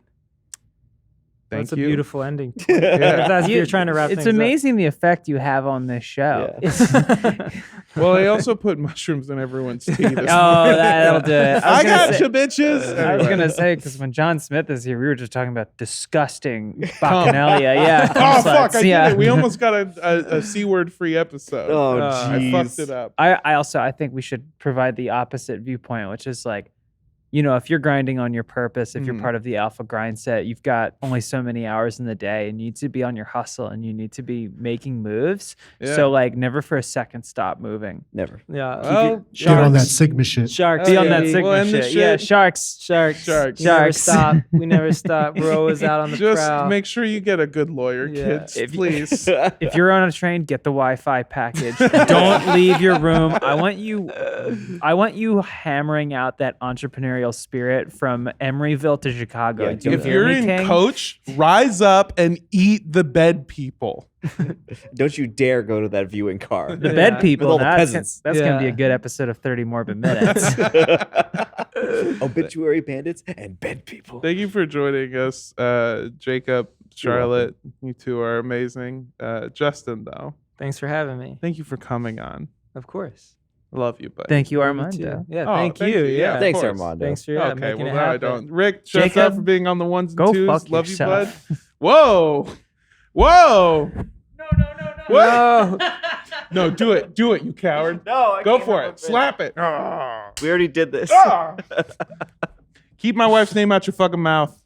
Thank That's you. a beautiful ending. If you're trying to wrap things It's amazing the effect you have on this show. Yeah. Well, I also put mushrooms in everyone's tea this morning. That'll do it. I got you, bitches. I was gonna say, because when John Smith is here, we were just talking about disgusting bacchanalia. Yeah. Oh fuck! I did it. We almost got a C-word free episode. Oh I fucked it up. I think we should provide the opposite viewpoint, which is like, if you're grinding on your purpose, if you're part of the alpha grind set, you've got only so many hours in the day, and you need to be on your hustle, and you need to be making moves. Yeah. So like, never for a second stop moving. Never. Yeah. Get on that Sigma shit. Sharks. Be on that Sigma shit. Yeah. Sharks. We never stop. We never stop. We're always out on the prowl. Just make sure you get a good lawyer, kids, please. If you're on a train, get the Wi-Fi package. Don't leave your room. I want you hammering out that entrepreneurial spirit from Emeryville to Chicago. Yeah, if you're in Coach, rise up and eat the bed people. Don't you dare go to that viewing car. The bed people. With all the peasants. That's going to be a good episode of 30 Morbid Minutes. Obituary bandits and bed people. Thank you for joining us, Jacob, Charlotte. You two are amazing. Justin, though. Thanks for having me. Thank you for coming on. Of course. Love you, buddy. Thank you, Armando. Yeah, thank you. Yeah, thanks, Armando. Thanks for okay. making Well, it no, happen. I don't. Rick, shout out for being on the ones and Go twos. fuck Love yourself. you, bud. Whoa. No. What? No, do it, you coward. No, go for it. Slap it. We already did this. Keep my wife's name out your fucking mouth.